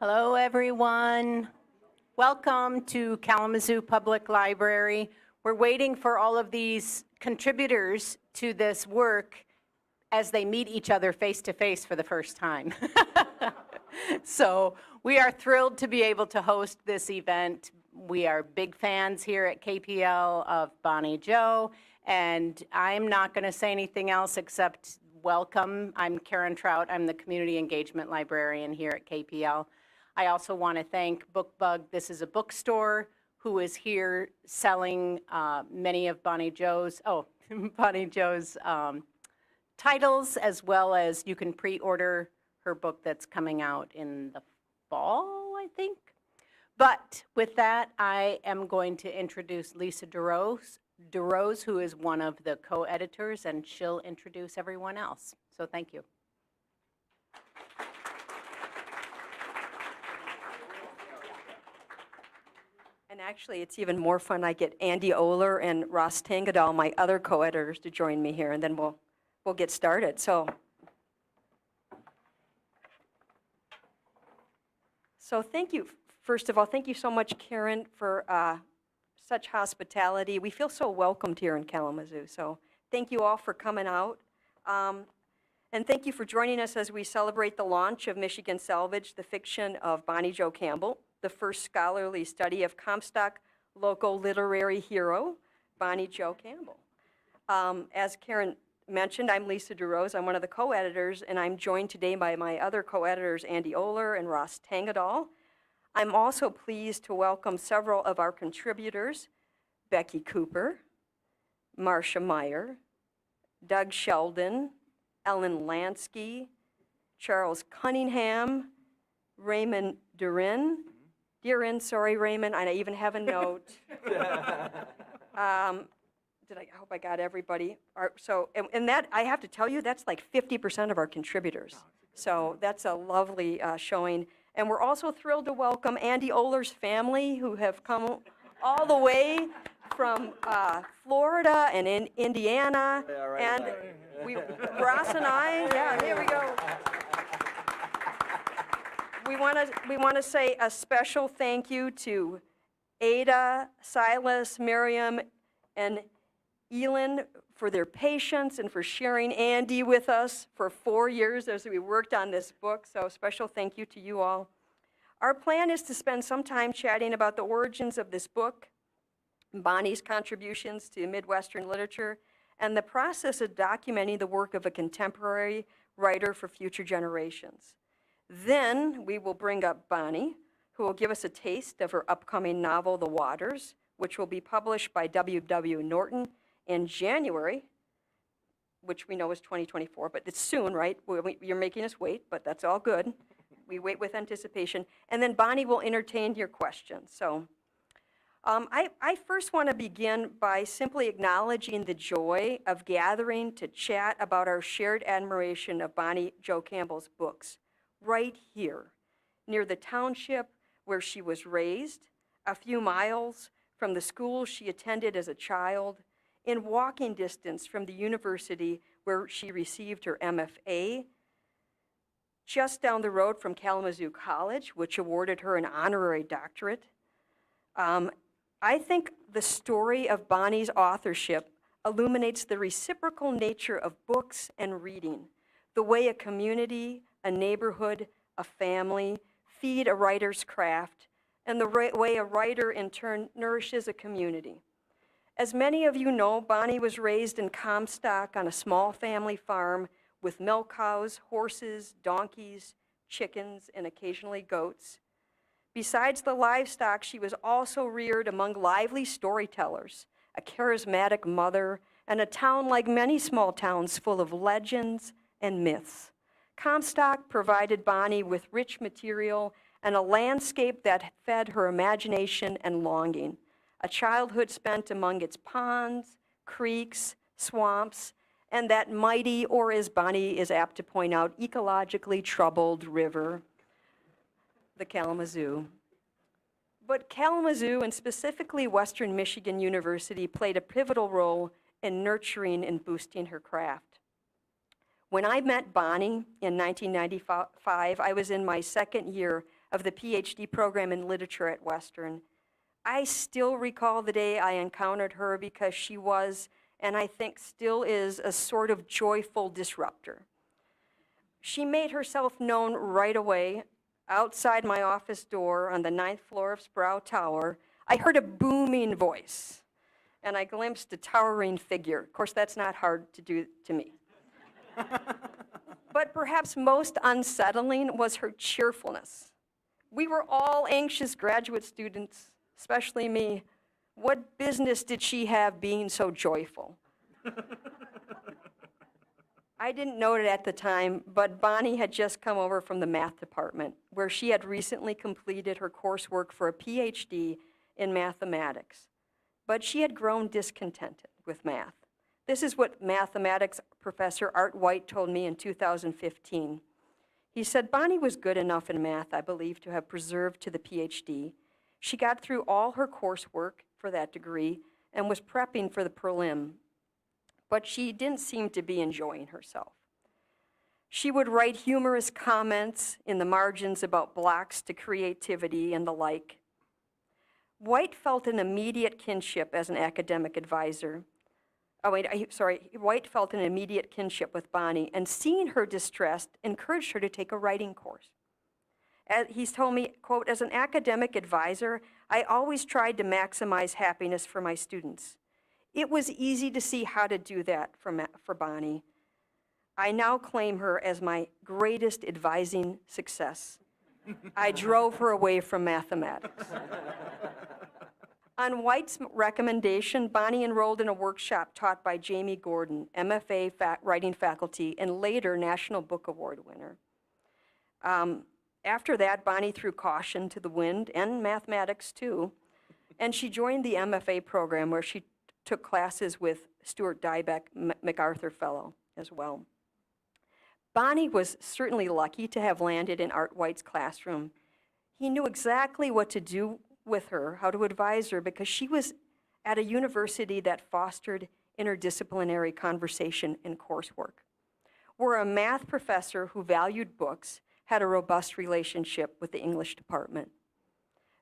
Hello, everyone. Welcome to Kalamazoo Public Library. We're waiting for all of these contributors to this work as they meet each other face to face for the first time. So we are thrilled to be able to host this event. We are big fans here at KPL of Bonnie Jo, and I'm not going to say anything else except welcome. I'm Karen Trout. I'm the Community Engagement Librarian here at KPL. I also want to thank BookBug. This is a bookstore who is here selling many of Bonnie Jo's titles, as well as you can pre-order her book that's coming out in the fall, I think. But with that, I am going to introduce Lisa DeRose, who is one of the co-editors, and she'll introduce everyone else. So thank you. And actually, it's even more fun. I get Andy Oler and Ross Tangadal, my other co-editors, to join me here, and then we'll get started. So thank you. First of all, thank you so much, Karen, for such hospitality. We feel so welcomed here in Kalamazoo. So thank you all for coming out. And thank you for joining us as we celebrate the launch of Michigan Salvage, the fiction of Bonnie Jo Campbell, the first scholarly study of Comstock local literary hero, Bonnie Jo Campbell. As Karen mentioned, I'm Lisa DeRose. I'm one of the co-editors, and I'm joined today by my other co-editors, Andy Oler and Ross Tangadal. I'm also pleased to welcome several of our contributors, Becky Cooper, Marcia Meyer, Doug Sheldon, Ellen Lansky, Charles Cunningham, Raymond Durin, Raymond, I even have a note. I hope I got everybody. And that, I have to tell you, that's like 50% of our contributors. So that's a lovely showing. And we're also thrilled to welcome Andy Oler's family, who have come all the way from Florida and in Indiana. Yeah, right. And Ross and I, here we go. We want to say a special thank you to Ada, Silas, Miriam, and Elin for their patience and for sharing Andy with us for 4 years as we worked on this book. So special thank you to you all. Our plan is to spend some time chatting about the origins of this book, Bonnie's contributions to Midwestern literature, and the process of documenting the work of a contemporary writer for future generations. Then we will bring up Bonnie, who will give us a taste of her upcoming novel, The Waters, which will be published by W.W. Norton in January, which we know is 2024, but it's soon, right? You're making us wait, but that's all good. We wait with anticipation. And then Bonnie will entertain your questions. So I first want to begin by simply acknowledging the joy of gathering to chat about our shared admiration of Bonnie Jo Campbell's books, right here, near the township where she was raised, a few miles from the school she attended as a child, in walking distance from the university where she received her MFA, just down the road from Kalamazoo College, which awarded her an honorary doctorate. I think the story of Bonnie's authorship illuminates the reciprocal nature of books and reading, the way a community, a neighborhood, a family feed a writer's craft, and the way a writer in turn nourishes a community. As many of you know, Bonnie was raised in Comstock on a small family farm with milk cows, horses, donkeys, chickens, and occasionally goats. Besides the livestock, she was also reared among lively storytellers, a charismatic mother, and a town like many small towns full of legends and myths. Comstock provided Bonnie with rich material and a landscape that fed her imagination and longing, a childhood spent among its ponds, creeks, swamps, and that mighty, or as Bonnie is apt to point out, ecologically troubled river, the Kalamazoo. But Kalamazoo, and specifically Western Michigan University, played a pivotal role in nurturing and boosting her craft. When I met Bonnie in 1995, I was in my second year of the PhD program in literature at Western. I still recall the day I encountered her because she was, and I think still is, a sort of joyful disruptor. She made herself known right away. Outside my office door on the 9th floor of Sproul Tower, I heard a booming voice, and I glimpsed a towering figure. Of course, that's not hard to do to me. But perhaps most unsettling was her cheerfulness. We were all anxious graduate students, especially me. What business did she have being so joyful? I didn't know it at the time, but Bonnie had just come over from the math department, where she had recently completed her coursework for a PhD in mathematics. But she had grown discontented with math. This is what mathematics professor Art White told me in 2015. He said, Bonnie was good enough in math, I believe, to have preserved to the PhD. She got through all her coursework for that degree and was prepping for the prelim, but she didn't seem to be enjoying herself. She would write humorous comments in the margins about blocks to creativity and the like. White felt an immediate kinship as an academic advisor. White felt an immediate kinship with Bonnie, and seeing her distressed encouraged her to take a writing course. He's told me, quote, as an academic advisor, I always tried to maximize happiness for my students. It was easy to see how to do that for Bonnie. I now claim her as my greatest advising success. I drove her away from mathematics. On White's recommendation, Bonnie enrolled in a workshop taught by Jamie Gordon, MFA writing faculty, and later National Book Award winner. After that, Bonnie threw caution to the wind, and mathematics too, and she joined the MFA program where she took classes with Stuart Diebeck, MacArthur Fellow as well. Bonnie was certainly lucky to have landed in Art White's classroom. He knew exactly what to do with her, how to advise her, because she was at a university that fostered interdisciplinary conversation and coursework, where a math professor who valued books had a robust relationship with the English department.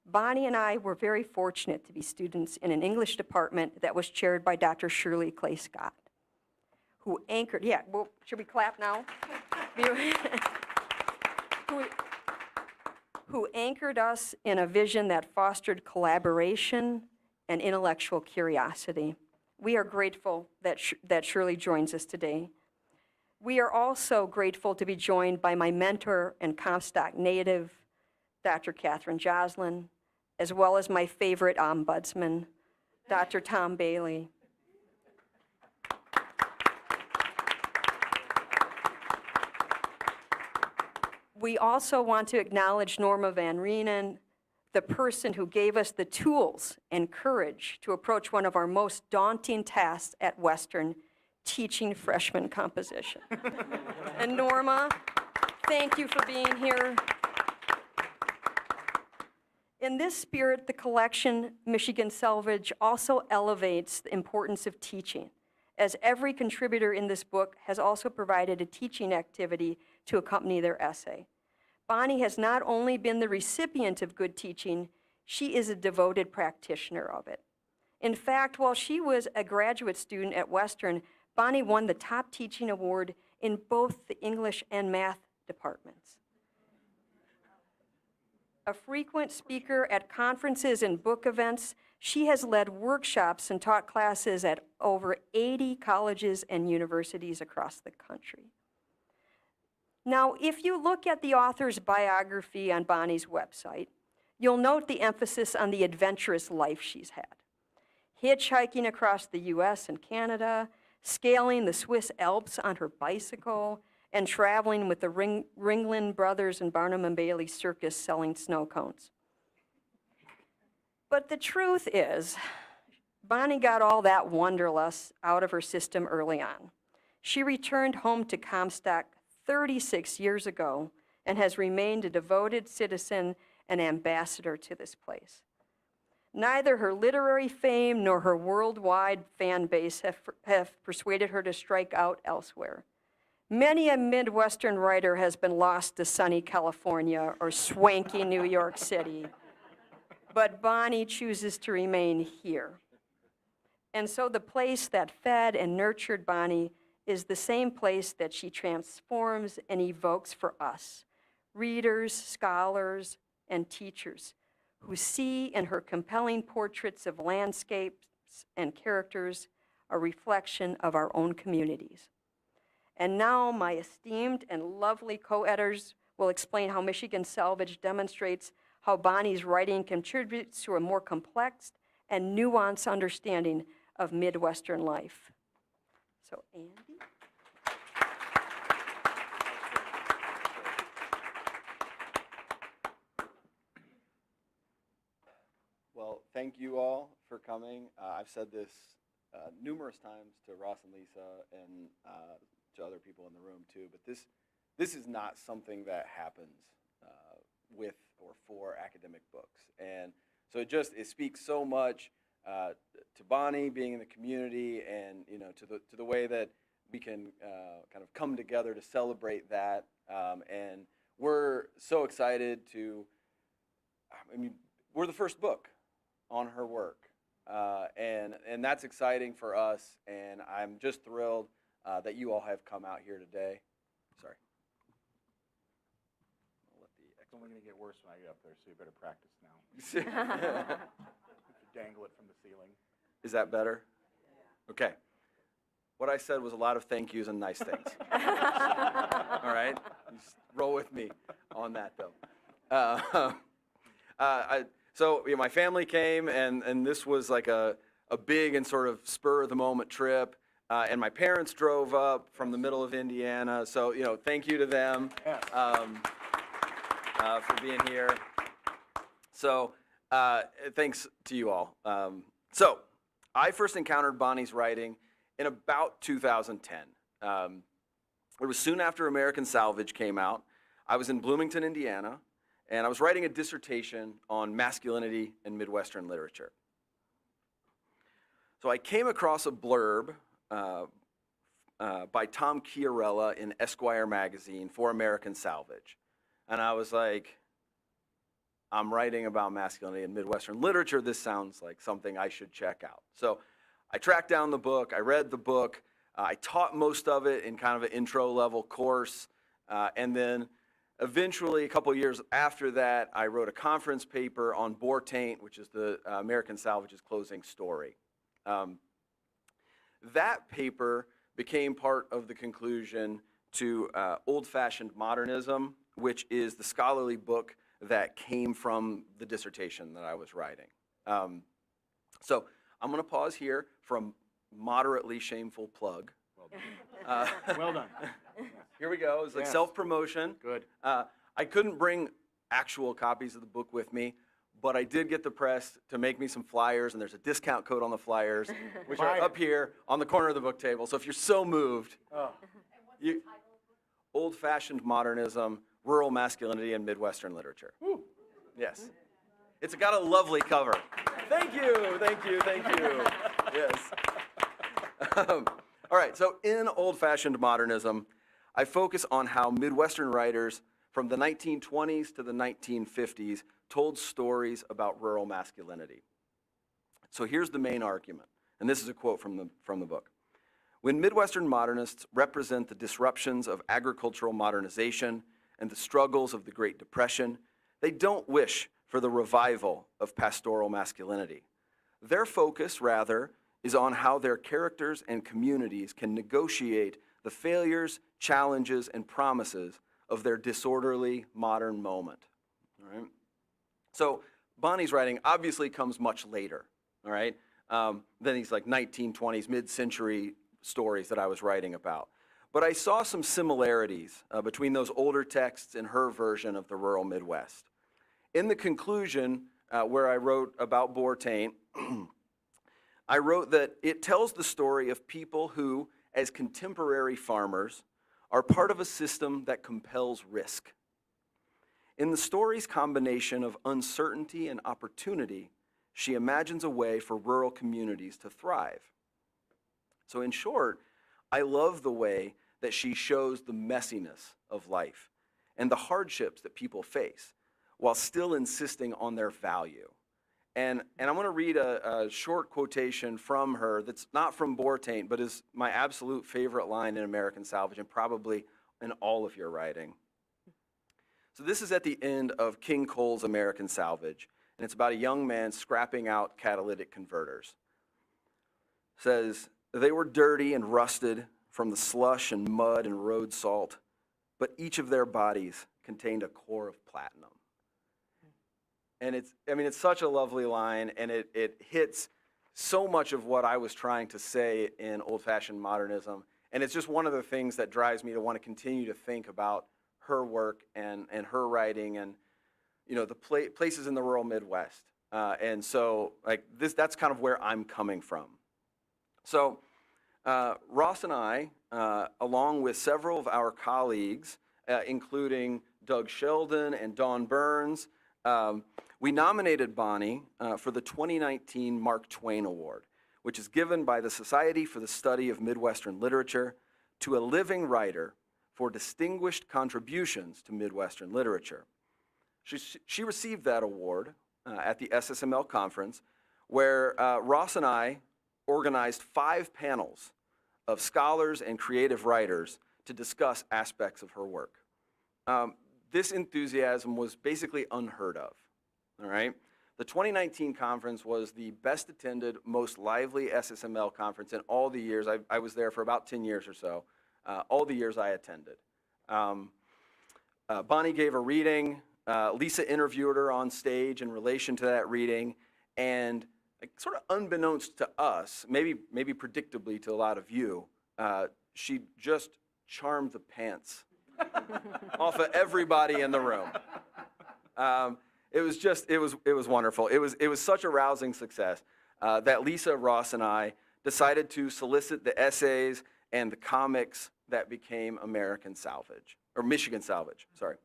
Bonnie and I were very fortunate to be students in an English department that was chaired by Dr. Shirley Clay Scott, who anchored, should we clap now? who anchored us in a vision that fostered collaboration and intellectual curiosity. We are grateful that Shirley joins us today. We are also grateful to be joined by my mentor and Comstock native, Dr. Catherine Joslin, as well as my favorite ombudsman, Dr. Tom Bailey. We also want to acknowledge Norma Van Reenen, the person who gave us the tools and courage to approach one of our most daunting tasks at Western, teaching freshman composition. And Norma, thank you for being here. In this spirit, the collection, Michigan Salvage, also elevates the importance of teaching, as every contributor in this book has also provided a teaching activity to accompany their essay. Bonnie has not only been the recipient of good teaching, she is a devoted practitioner of it. In fact, while she was a graduate student at Western, Bonnie won the top teaching award in both the English and math departments. A frequent speaker at conferences and book events, she has led workshops and taught classes at over 80 colleges and universities across the country. Now, if you look at the author's biography on Bonnie's website, you'll note the emphasis on the adventurous life she's had. Hitchhiking across the US and Canada, scaling the Swiss Alps on her bicycle, and traveling with the Ringling Brothers and Barnum and Bailey Circus selling snow cones. But the truth is, Bonnie got all that wanderlust out of her system early on. She returned home to Comstock 36 years ago and has remained a devoted citizen and ambassador to this place. Neither her literary fame nor her worldwide fan base have persuaded her to strike out elsewhere. Many a Midwestern writer has been lost to sunny California or swanky New York City, but Bonnie chooses to remain here. And so the place that fed and nurtured Bonnie is the same place that she transforms and evokes for us, readers, scholars, and teachers, who see in her compelling portraits of landscapes and characters a reflection of our own communities. And now my esteemed and lovely co-editors will explain how Michigan Salvage demonstrates how Bonnie's writing contributes to a more complex and nuanced understanding of Midwestern life. So, Andy? Well, thank you all for coming. I've said this numerous times to Ross and Lisa and to other people in the room too, but this is not something that happens with or for academic books. And so it speaks so much to Bonnie being in the community, and to the way that we can kind of come together to celebrate that. And we're so excited to, we're the first book on her work, and that's exciting for us, and I'm just thrilled that you all have come out here today. Sorry. I'll let the It's only going to get worse when I get up there, so you better practice now. Dangle it from the ceiling. Is that better? Okay. What I said was a lot of thank yous and nice things. All right? Just roll with me on that, though. So my family came, and this was like a big and sort of spur-of-the-moment trip. And my parents drove up from the middle of Indiana. So, thank you to them for being here. So, thanks to you all. So, I first encountered Bonnie's writing in about 2010. It was soon after American Salvage came out. I was in Bloomington, Indiana, and I was writing a dissertation on masculinity in Midwestern literature. So I came across a blurb by Tom Chiarella in Esquire magazine for American Salvage. And I was like, I'm writing about masculinity in Midwestern literature. This sounds like something I should check out. So I tracked down the book. I read the book. I taught most of it in kind of an intro-level course. And then eventually, a couple years after that, I wrote a conference paper on Boar Taint, which is the American Salvage's closing story. That paper became part of the conclusion to Old-Fashioned Modernism, which is the scholarly book that came from the dissertation that I was writing. So I'm going to pause here for a moderately shameful plug. Well done. Well done. Here we go. It's like Yes. self-promotion. Good. I couldn't bring actual copies of the book with me, but I did get the press to make me some flyers, and there's a discount code on the flyers, which are Fire. up here on the corner of the book table. So if you're so moved, Oh. Old-Fashioned Modernism, Rural Masculinity in Midwestern Literature. Woo. Yes. It's got a lovely cover. Thank you, thank you, thank you. Yes. All right, so in Old-Fashioned Modernism, I focus on how Midwestern writers from the 1920s to the 1950s told stories about rural masculinity. So here's the main argument, and this is a quote from the book. When Midwestern modernists represent the disruptions of agricultural modernization and the struggles of the Great Depression, they don't wish for the revival of pastoral masculinity. Their focus, rather, is on how their characters and communities can negotiate the failures, challenges, and promises of their disorderly modern moment. All right? So Bonnie's writing obviously comes much later, all right, than these like 1920s, mid-century stories that I was writing about. But I saw some similarities between those older texts and her version of the rural Midwest. In the conclusion, where I wrote about Boar Taint, I wrote that it tells the story of people who, as contemporary farmers, are part of a system that compels risk. In the story's combination of uncertainty and opportunity, she imagines a way for rural communities to thrive. So in short, I love the way that she shows the messiness of life and the hardships that people face while still insisting on their value. And I want to read a short quotation from her that's not from Bortaint, but is my absolute favorite line in American Salvage and probably in all of your writing. So this is at the end of King Cole's American Salvage, and it's about a young man scrapping out catalytic converters. It says, "They were dirty and rusted from the slush and mud and road salt, but each of their bodies contained a core of platinum." And it's such a lovely line, and it hits so much of what I was trying to say in old-fashioned modernism. And it's just one of the things that drives me to want to continue to think about her work and her writing and, the places in the rural Midwest. And so that's kind of where I'm coming from. So Ross and I, along with several of our colleagues, including Doug Sheldon and Dawn Burns, we nominated Bonnie for the 2019 Mark Twain Award, which is given by the Society for the Study of Midwestern Literature to a living writer for distinguished contributions to Midwestern literature. She received that award at the SSML conference, where Ross and I organized 5 panels of scholars and creative writers to discuss aspects of her work. This enthusiasm was basically unheard of, all right? The 2019 conference was the best attended, most lively SSML conference in all the years. I was there for about 10 years or so, all the years I attended. Bonnie gave a reading. Lisa interviewed her on stage in relation to that reading, and sort of unbeknownst to us, maybe predictably to a lot of you, she just charmed the pants off of everybody in the room. It was wonderful. It was such a rousing success that Lisa, Ross, and I decided to solicit the essays and the comics that became American Salvage, or Michigan Salvage, sorry.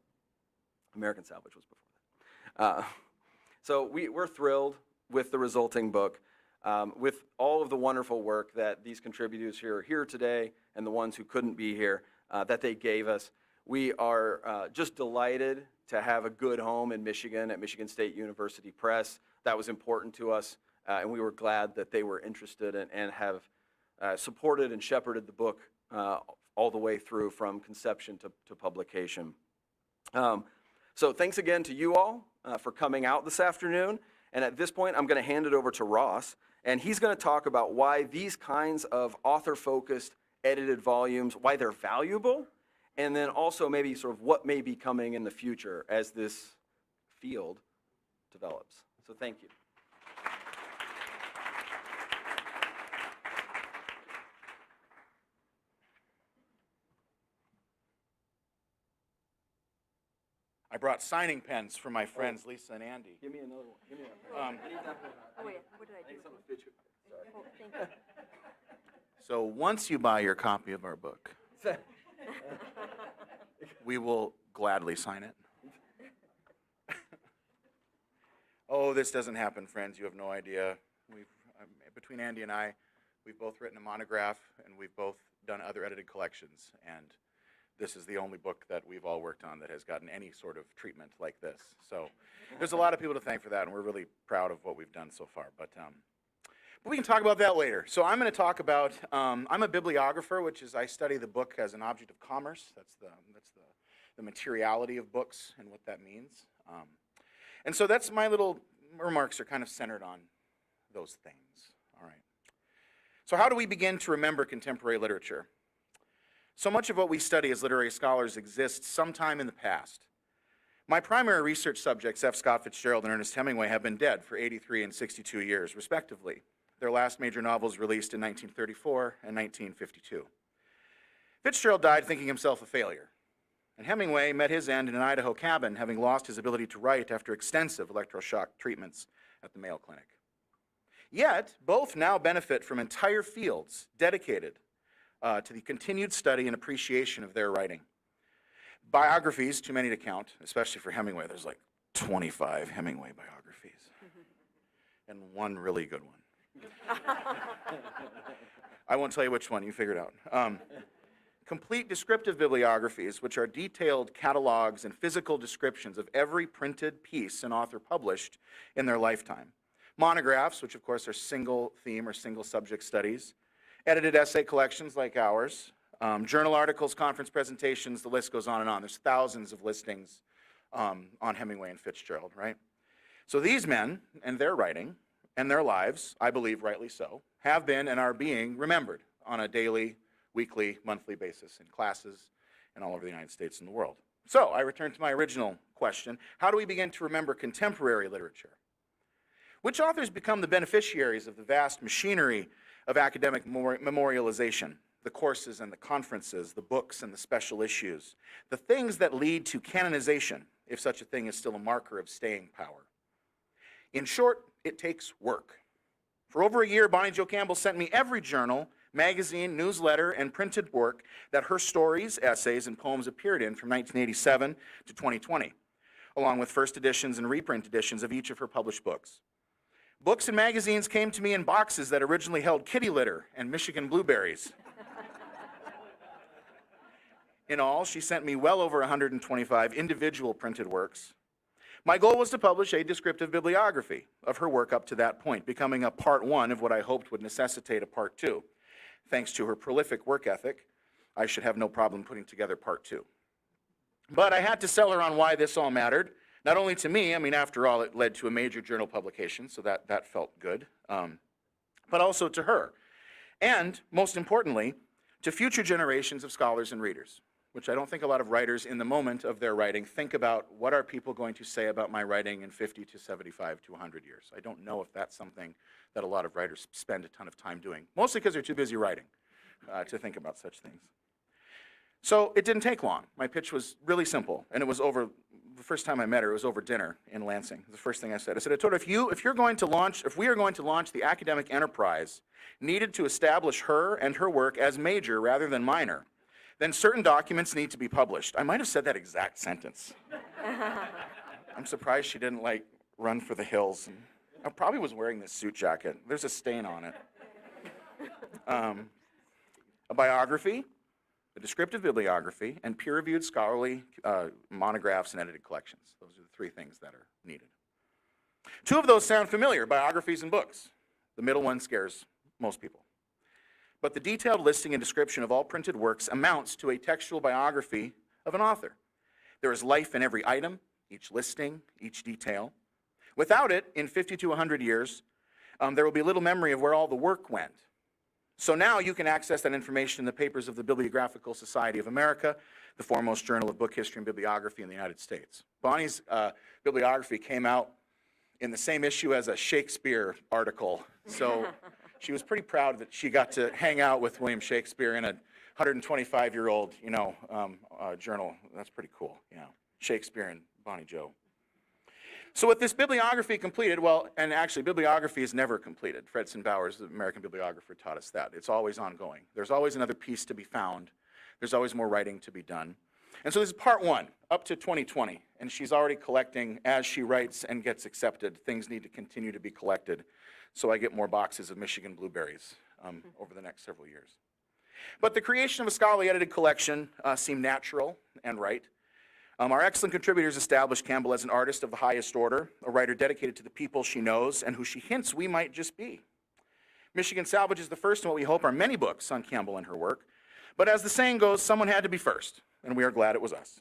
American Salvage was before that. So we're thrilled with the resulting book, with all of the wonderful work that these contributors here are here today and the ones who couldn't be here that they gave us. We are just delighted to have a good home in Michigan at Michigan State University Press. That was important to us, and we were glad that they were interested and have supported and shepherded the book all the way through from conception to publication. So thanks again to you all for coming out this afternoon. And at this point, I'm going to hand it over to Ross, and he's going to talk about why these kinds of author-focused edited volumes, why they're valuable, and then also maybe sort of what may be coming in the future as this field develops. So thank you. I brought signing pens for my friends Lisa and Andy. Give me another one. Give me another. Oh, wait, what did I do? Oh, thank you. So once you buy your copy of our book, we will gladly sign it. Oh, this doesn't happen, friends. You have no idea. Between Andy and I, we've both written a monograph, and we've both done other edited collections, and this is the only book that we've all worked on that has gotten any sort of treatment like this. So there's a lot of people to thank for that, and we're really proud of what we've done so far. But we can talk about that later. So I'm going to talk about, I'm a bibliographer, which is I study the book as an object of commerce. That's the materiality of books and what that means. And so that's my little remarks are kind of centered on those things. All right. So how do we begin to remember contemporary literature? So much of what we study as literary scholars exists sometime in the past. My primary research subjects, F. Scott Fitzgerald and Ernest Hemingway, have been dead for 83 and 62 years, respectively. Their last major novels released in 1934 and 1952. Fitzgerald died thinking himself a failure, and Hemingway met his end in an Idaho cabin, having lost his ability to write after extensive electroshock treatments at the Mayo Clinic. Yet, both now benefit from entire fields dedicated to the continued study and appreciation of their writing. Biographies, too many to count, especially for Hemingway. There's like 25 Hemingway biographies, and one really good one. I won't tell you which one, you figure it out. complete descriptive bibliographies, which are detailed catalogs and physical descriptions of every printed piece an author published in their lifetime. Monographs, which of course are single theme or single subject studies. Edited essay collections like ours. Journal articles, conference presentations, the list goes on and on. There's thousands of listings on Hemingway and Fitzgerald, right? So these men and their writing and their lives, I believe rightly so, have been and are being remembered on a daily, weekly, monthly basis in classes and all over the United States and the world. So I return to my original question. How do we begin to remember contemporary literature? Which authors become the beneficiaries of the vast machinery of academic memorialization? The courses and the conferences, the books and the special issues, the things that lead to canonization, if such a thing is still a marker of staying power. In short, it takes work. For over a year, Bonnie Jo Campbell sent me every journal, magazine, newsletter, and printed work that her stories, essays, and poems appeared in from 1987 to 2020, along with first editions and reprint editions of each of her published books. Books and magazines came to me in boxes that originally held kitty litter and Michigan blueberries. In all, she sent me well over 125 individual printed works. My goal was to publish a descriptive bibliography of her work up to that point, becoming a part one of what I hoped would necessitate a part two. Thanks to her prolific work ethic, I should have no problem putting together part two. But I had to sell her on why this all mattered, not only to me, I mean, after all, it led to a major journal publication, so that felt good, but also to her. And, most importantly, to future generations of scholars and readers, which I don't think a lot of writers in the moment of their writing think about what are people going to say about my writing in 50 to 75 to 100 years. I don't know if that's something that a lot of writers spend a ton of time doing, mostly because they're too busy writing to think about such things. So it didn't take long. My pitch was really simple, and it was over, the first time I met her, it was over dinner in Lansing. The first thing I said, I told her, if we are going to launch the academic enterprise needed to establish her and her work as major rather than minor, then certain documents need to be published. I might have said that exact sentence. I'm surprised she didn't run for the hills. I probably was wearing this suit jacket. There's a stain on it. A biography, a descriptive bibliography, and peer-reviewed scholarly monographs and edited collections. Those are the three things that are needed. Two of those sound familiar, biographies and books. The middle one scares most people. But the detailed listing and description of all printed works amounts to a textual biography of an author. There is life in every item, each listing, each detail. Without it, in 50 to 100 years, there will be little memory of where all the work went. So now you can access that information in the papers of the Bibliographical Society of America, the foremost journal of book history and bibliography in the United States. Bonnie's bibliography came out in the same issue as a Shakespeare article. So she was pretty proud that she got to hang out with William Shakespeare in a 125-year-old, journal. That's pretty cool, Shakespeare and Bonnie Jo. So with this bibliography completed, and actually bibliography is never completed. Fredson Bowers, the American bibliographer, taught us that. It's always ongoing. There's always another piece to be found. There's always more writing to be done. And so this is part one, up to 2020, and she's already collecting as she writes and gets accepted. Things need to continue to be collected, so I get more boxes of Michigan blueberries over the next several years. But the creation of a scholarly edited collection seemed natural and right. Our excellent contributors established Campbell as an artist of the highest order, a writer dedicated to the people she knows and who she hints we might just be. Michigan Salvage is the first in what we hope are many books on Campbell and her work, but as the saying goes, someone had to be first, and we are glad it was us.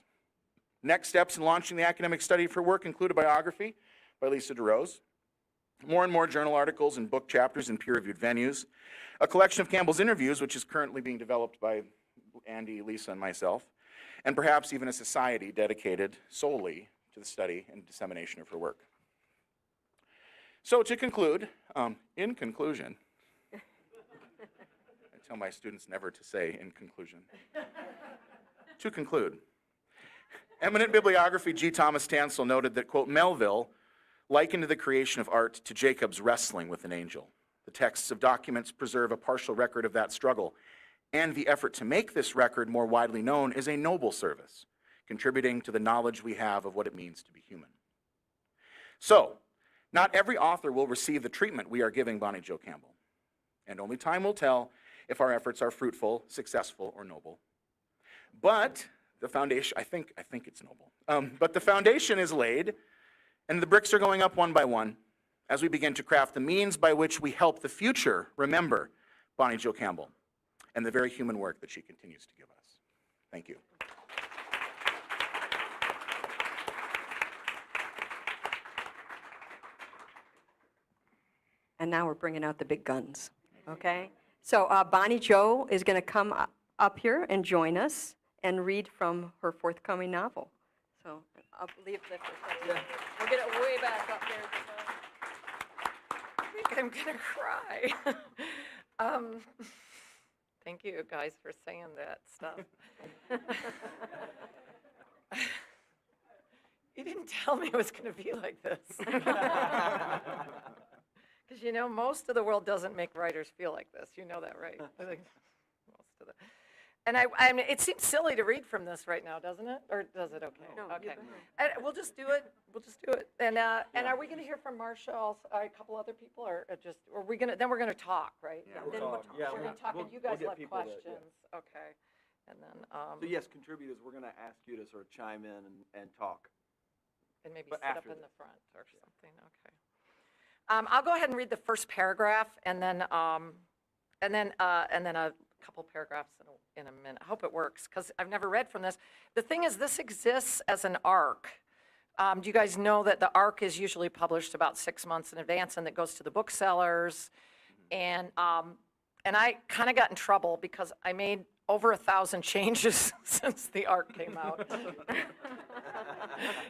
Next steps in launching the academic study of her work include a biography by Lisa DeRose, more and more journal articles and book chapters in peer-reviewed venues, a collection of Campbell's interviews, which is currently being developed by Andy, Lisa, and myself, and perhaps even a society dedicated solely to the study and dissemination of her work. So to conclude, in conclusion, I tell my students never to say in conclusion. To conclude, eminent bibliography G. Thomas Tansel noted that, quote, Melville likened the creation of art to Jacob's wrestling with an angel. The texts of documents preserve a partial record of that struggle, and the effort to make this record more widely known is a noble service, contributing to the knowledge we have of what it means to be human. So, not every author will receive the treatment we are giving Bonnie Jo Campbell, and only time will tell if our efforts are fruitful, successful, or noble. But the foundation, I think it's noble. But the foundation is laid, and the bricks are going up one by one as we begin to craft the means by which we help the future remember Bonnie Jo Campbell and the very human work that she continues to give us. Thank you. And now we're bringing out the big guns, okay? So Bonnie Jo is going to come up here and join us and read from her forthcoming novel. So I'll leave the first one. We'll get it way back up there. I think I'm gonna cry. Thank you guys for saying that stuff. You didn't tell me it was gonna be like this. Because you know, most of the world doesn't make writers feel like this. You know that, right? I think most of the. And I mean, it seems silly to read from this right now, doesn't it? Or does it? Okay. No, okay. And we'll just do it. We'll just do it. And are we going to hear from Marcia also, a couple other people, or just? Or are we going to? Then we're going to talk, right? Yeah, Then we'll talk. Yeah, we're going to talk, and you guys we'll will get have people to- questions. Okay. And then So yes, contributors, we're going to ask you to sort of chime in and talk. and maybe but sit up after in this. the front or something. Okay. I'll go ahead and read the first paragraph, and then a couple paragraphs in a minute. I hope it works, because I've never read from this. The thing is, this exists as an arc. Do you guys know that the arc is usually published about 6 months in advance, and it goes to the booksellers? And I kind of got in trouble because I made over 1,000 changes since the arc came out.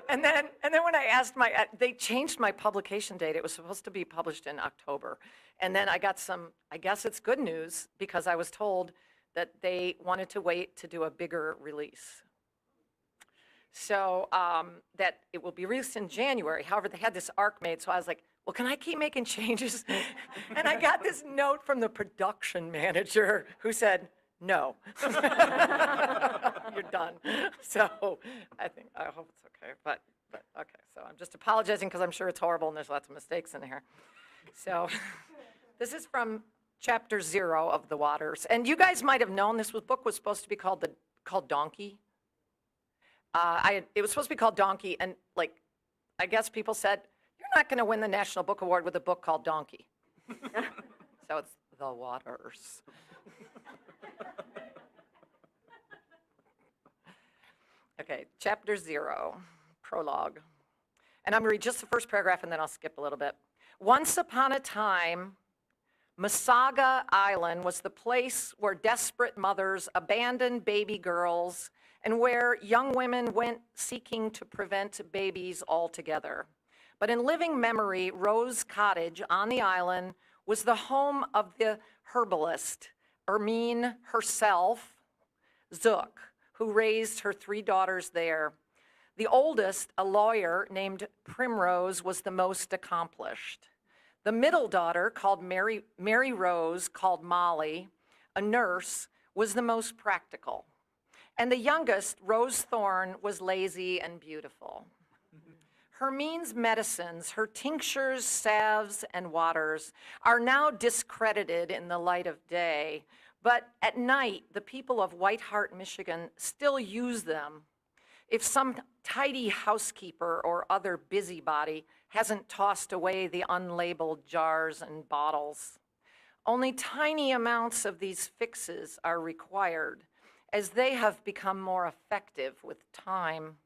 And then when I asked they changed my publication date. It was supposed to be published in October. And then I got I guess it's good news, because I was told that they wanted to wait to do a bigger release. So that it will be released in January. However, they had this arc made, so I was like, well, can I keep making changes? And I got this note from the production manager who said, no. You're done. So I hope it's okay. But okay, so I'm just apologizing because I'm sure it's horrible and there's lots of mistakes in here. So this is from chapter 0 of The Waters. And you guys might have known this book was supposed to be called Donkey. It was supposed to be called Donkey, and I guess people said, you're not going to win the National Book Award with a book called Donkey. So it's The Waters. Okay, chapter 0, prologue. And I'm going to read just the first paragraph, and then I'll skip a little bit. Once upon a time, Masaga Island was the place where desperate mothers abandoned baby girls and where young women went seeking to prevent babies altogether. But in living memory, Rose Cottage on the island was the home of the herbalist, Ermine herself, Zook, who raised her 3 daughters there. The oldest, a lawyer named Primrose, was the most accomplished. The middle daughter, called Mary Rose, called Molly, a nurse, was the most practical. And the youngest, Rose Thorn, was lazy and beautiful. Hermine's medicines, her tinctures, salves, and waters, are now discredited in the light of day, but at night, the people of White Heart, Michigan, still use them if some tidy housekeeper or other busybody hasn't tossed away the unlabeled jars and bottles. Only tiny amounts of these fixes are required, as they have become more effective with time.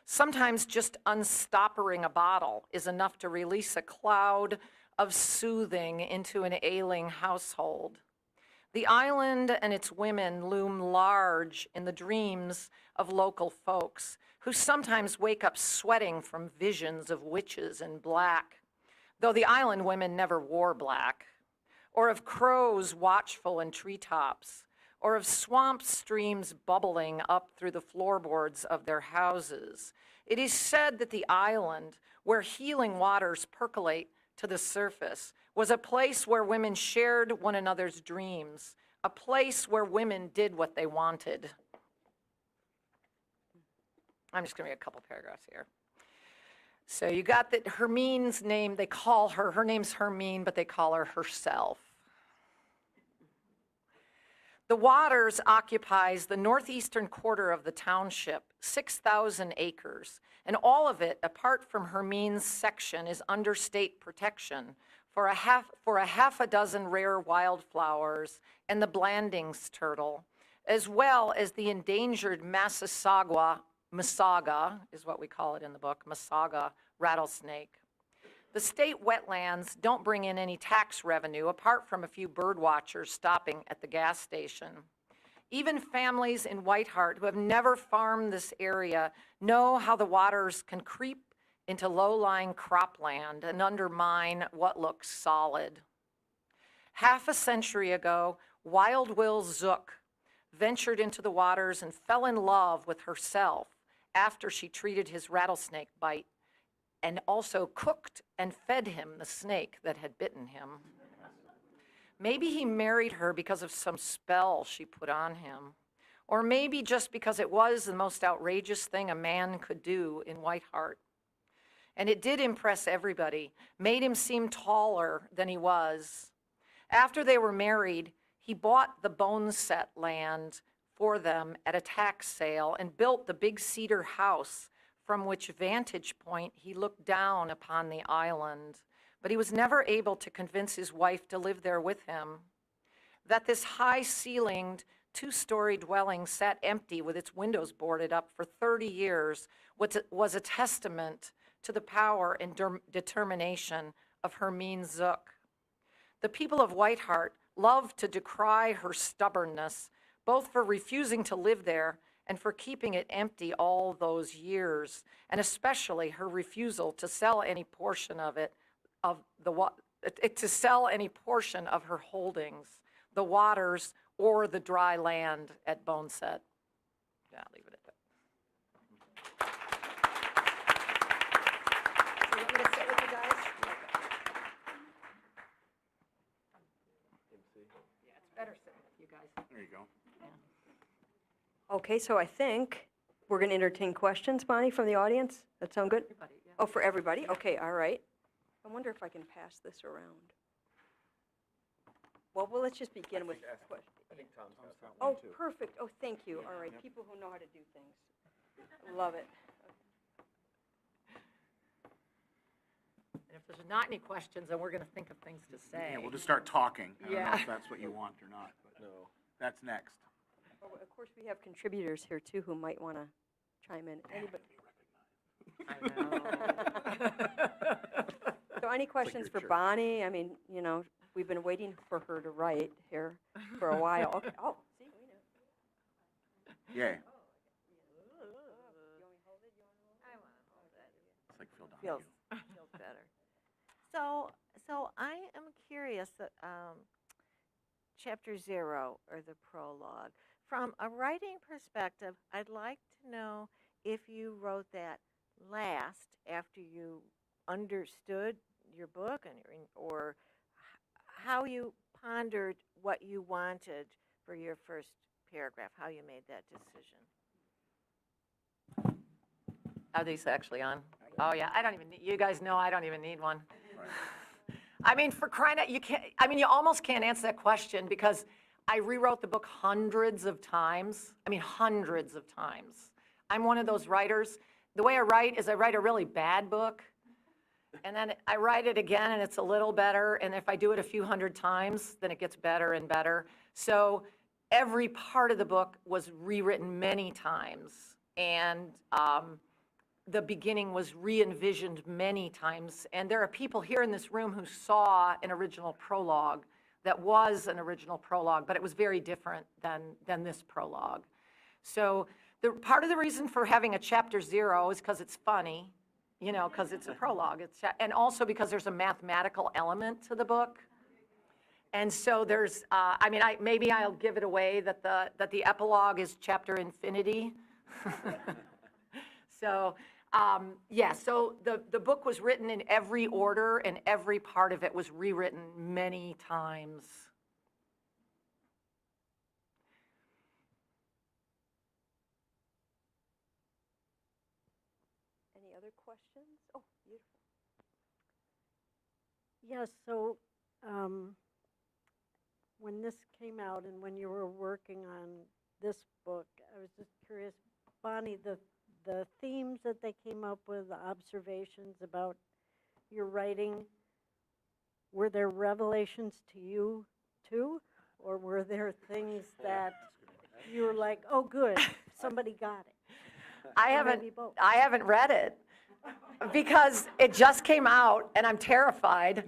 Sometimes just unstoppering a bottle is enough to release a cloud of soothing into an ailing household. The island and its women loom large in the dreams of local folks, who sometimes wake up sweating from visions of witches in black, though the island women never wore black, or of crows watchful in treetops, or of swamp streams bubbling up through the floorboards of their houses. It is said that the island, where healing waters percolate to the surface, was a place where women shared one another's dreams, a place where women did what they wanted. I'm just going to read a couple paragraphs here. So you got that Hermine's name, they call her name's Hermine, but they call her herself. The Waters occupies the northeastern quarter of the township, 6,000 acres, and all of it, apart from Hermine's section, is under state protection for a half a dozen rare wildflowers and the Blandings turtle, as well as the endangered Masaga is what we call it in the book, Masaga rattlesnake. The state wetlands don't bring in any tax revenue apart from a few bird watchers stopping at the gas station. Even families in Whitehart who have never farmed this area know how the Waters can creep into low-lying cropland and undermine what looks solid. Half a century ago, Wild Will Zook ventured into the Waters and fell in love with herself after she treated his rattlesnake bite and also cooked and fed him the snake that had bitten him. Maybe he married her because of some spell she put on him, or maybe just because it was the most outrageous thing a man could do in Whitehart. And it did impress everybody, made him seem taller than he was. After they were married, he bought the Boneset land for them at a tax sale and built the big cedar house from which vantage point he looked down upon the island. But he was never able to convince his wife to live there with him. That this high-ceilinged, two-story dwelling sat empty with its windows boarded up for 30 years was a testament to the power and determination of Hermine Zook. The people of Whitehart loved to decry her stubbornness, both for refusing to live there and for keeping it empty all those years, and especially her refusal to sell any portion of it, to sell any portion of her holdings, the Waters or the dry land at Boneset. Yeah, I'll leave it at that. So you want me to sit with you guys? Yeah, it's better sitting with you guys. There you go. Okay, so I think we're going to entertain questions, Bonnie, from the audience. That sound good? Everybody, yeah. Oh, for everybody? Okay, all right. I wonder if I can pass this around. Well, let's just begin with questions. I think Tom's got that Oh, one too. perfect. Oh, thank you. All right, people who know how to do things. Love it. And if there's not any questions, then we're going to think of things to say. Yeah, we'll just start talking. I don't know Yeah. if that's what you want or not, but No. that's next. Oh, of course, we have contributors here, too, who might want to chime in. Anybody? So any questions for church. Bonnie? I mean, you know, we've been waiting for her to write here for a while. Okay. Oh, see, we know. Yay. It's like Phil Donahue. Feels better. So I am curious that chapter 0 or the prologue, from a writing perspective, I'd like to know if you wrote that last after you understood your book or how you pondered what you wanted for your first paragraph, how you made that decision. Are these actually on? Oh, yeah, I don't even, you guys know I don't even need one. Right. I mean, for crying out, you almost can't answer that question because I rewrote the book hundreds of times. I mean, hundreds of times. I'm one of those writers. The way I write is I write a really bad book, and then I write it again, and it's a little better, and if I do it a few hundred times, then it gets better and better. So every part of the book was rewritten many times, and the beginning was re-envisioned many times. And there are people here in this room who saw an original prologue that was an original prologue, but it was very different than this prologue. So part of the reason for having a chapter 0 is because it's funny, you know, because it's a prologue. And also because there's a mathematical element to the book. And so there's, maybe I'll give it away that the epilogue is chapter infinity. So, so the book was written in every order, and every part of it was rewritten many times. Any other questions? Oh, beautiful. Yes, so when this came out and when you were working on this book, I was just curious, Bonnie, the themes that they came up with, the observations about your writing, were there revelations to you too? Or were there things that you were like, oh, good, somebody got it? I Or maybe haven't, both. I haven't read it because it just came out and I'm terrified.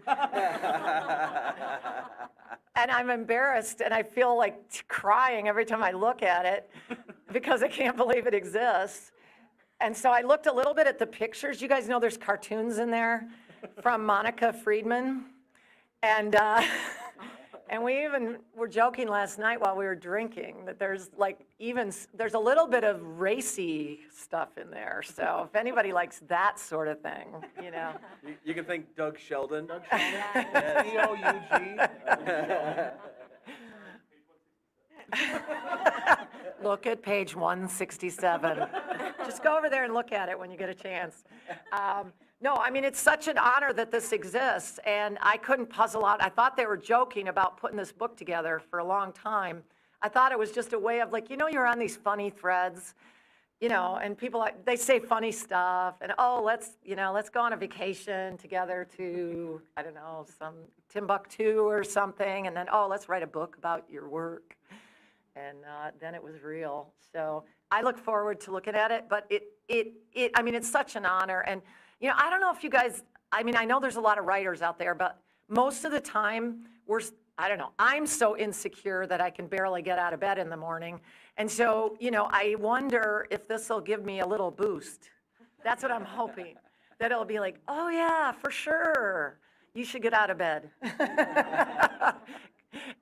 And I'm embarrassed and I feel like crying every time I look at it because I can't believe it exists. And so I looked a little bit at the pictures. You guys know there's cartoons in there from Monica Friedman. And we even were joking last night while we were drinking that there's there's a little bit of racy stuff in there. So if anybody likes that sort of thing, you know. You can thank Doug Sheldon. D-O-U-G. Look at page 167. Just go over there and look at it when you get a chance. No, I mean, it's such an honor that this exists, and I couldn't puzzle out. I thought they were joking about putting this book together for a long time. I thought it was just a way of you're on these funny threads, and people, they say funny stuff, and let's go on a vacation together to, I don't know, some Timbuktu or something, and then, let's write a book about your work. And then it was real. So I look forward to looking at it, but I mean, it's such an honor. And, I don't know if you guys, I mean, I know there's a lot of writers out there, but most of the time I don't know, I'm so insecure that I can barely get out of bed in the morning. And so, I wonder if this will give me a little boost. That's what I'm hoping, that it'll be like, oh yeah, for sure, you should get out of bed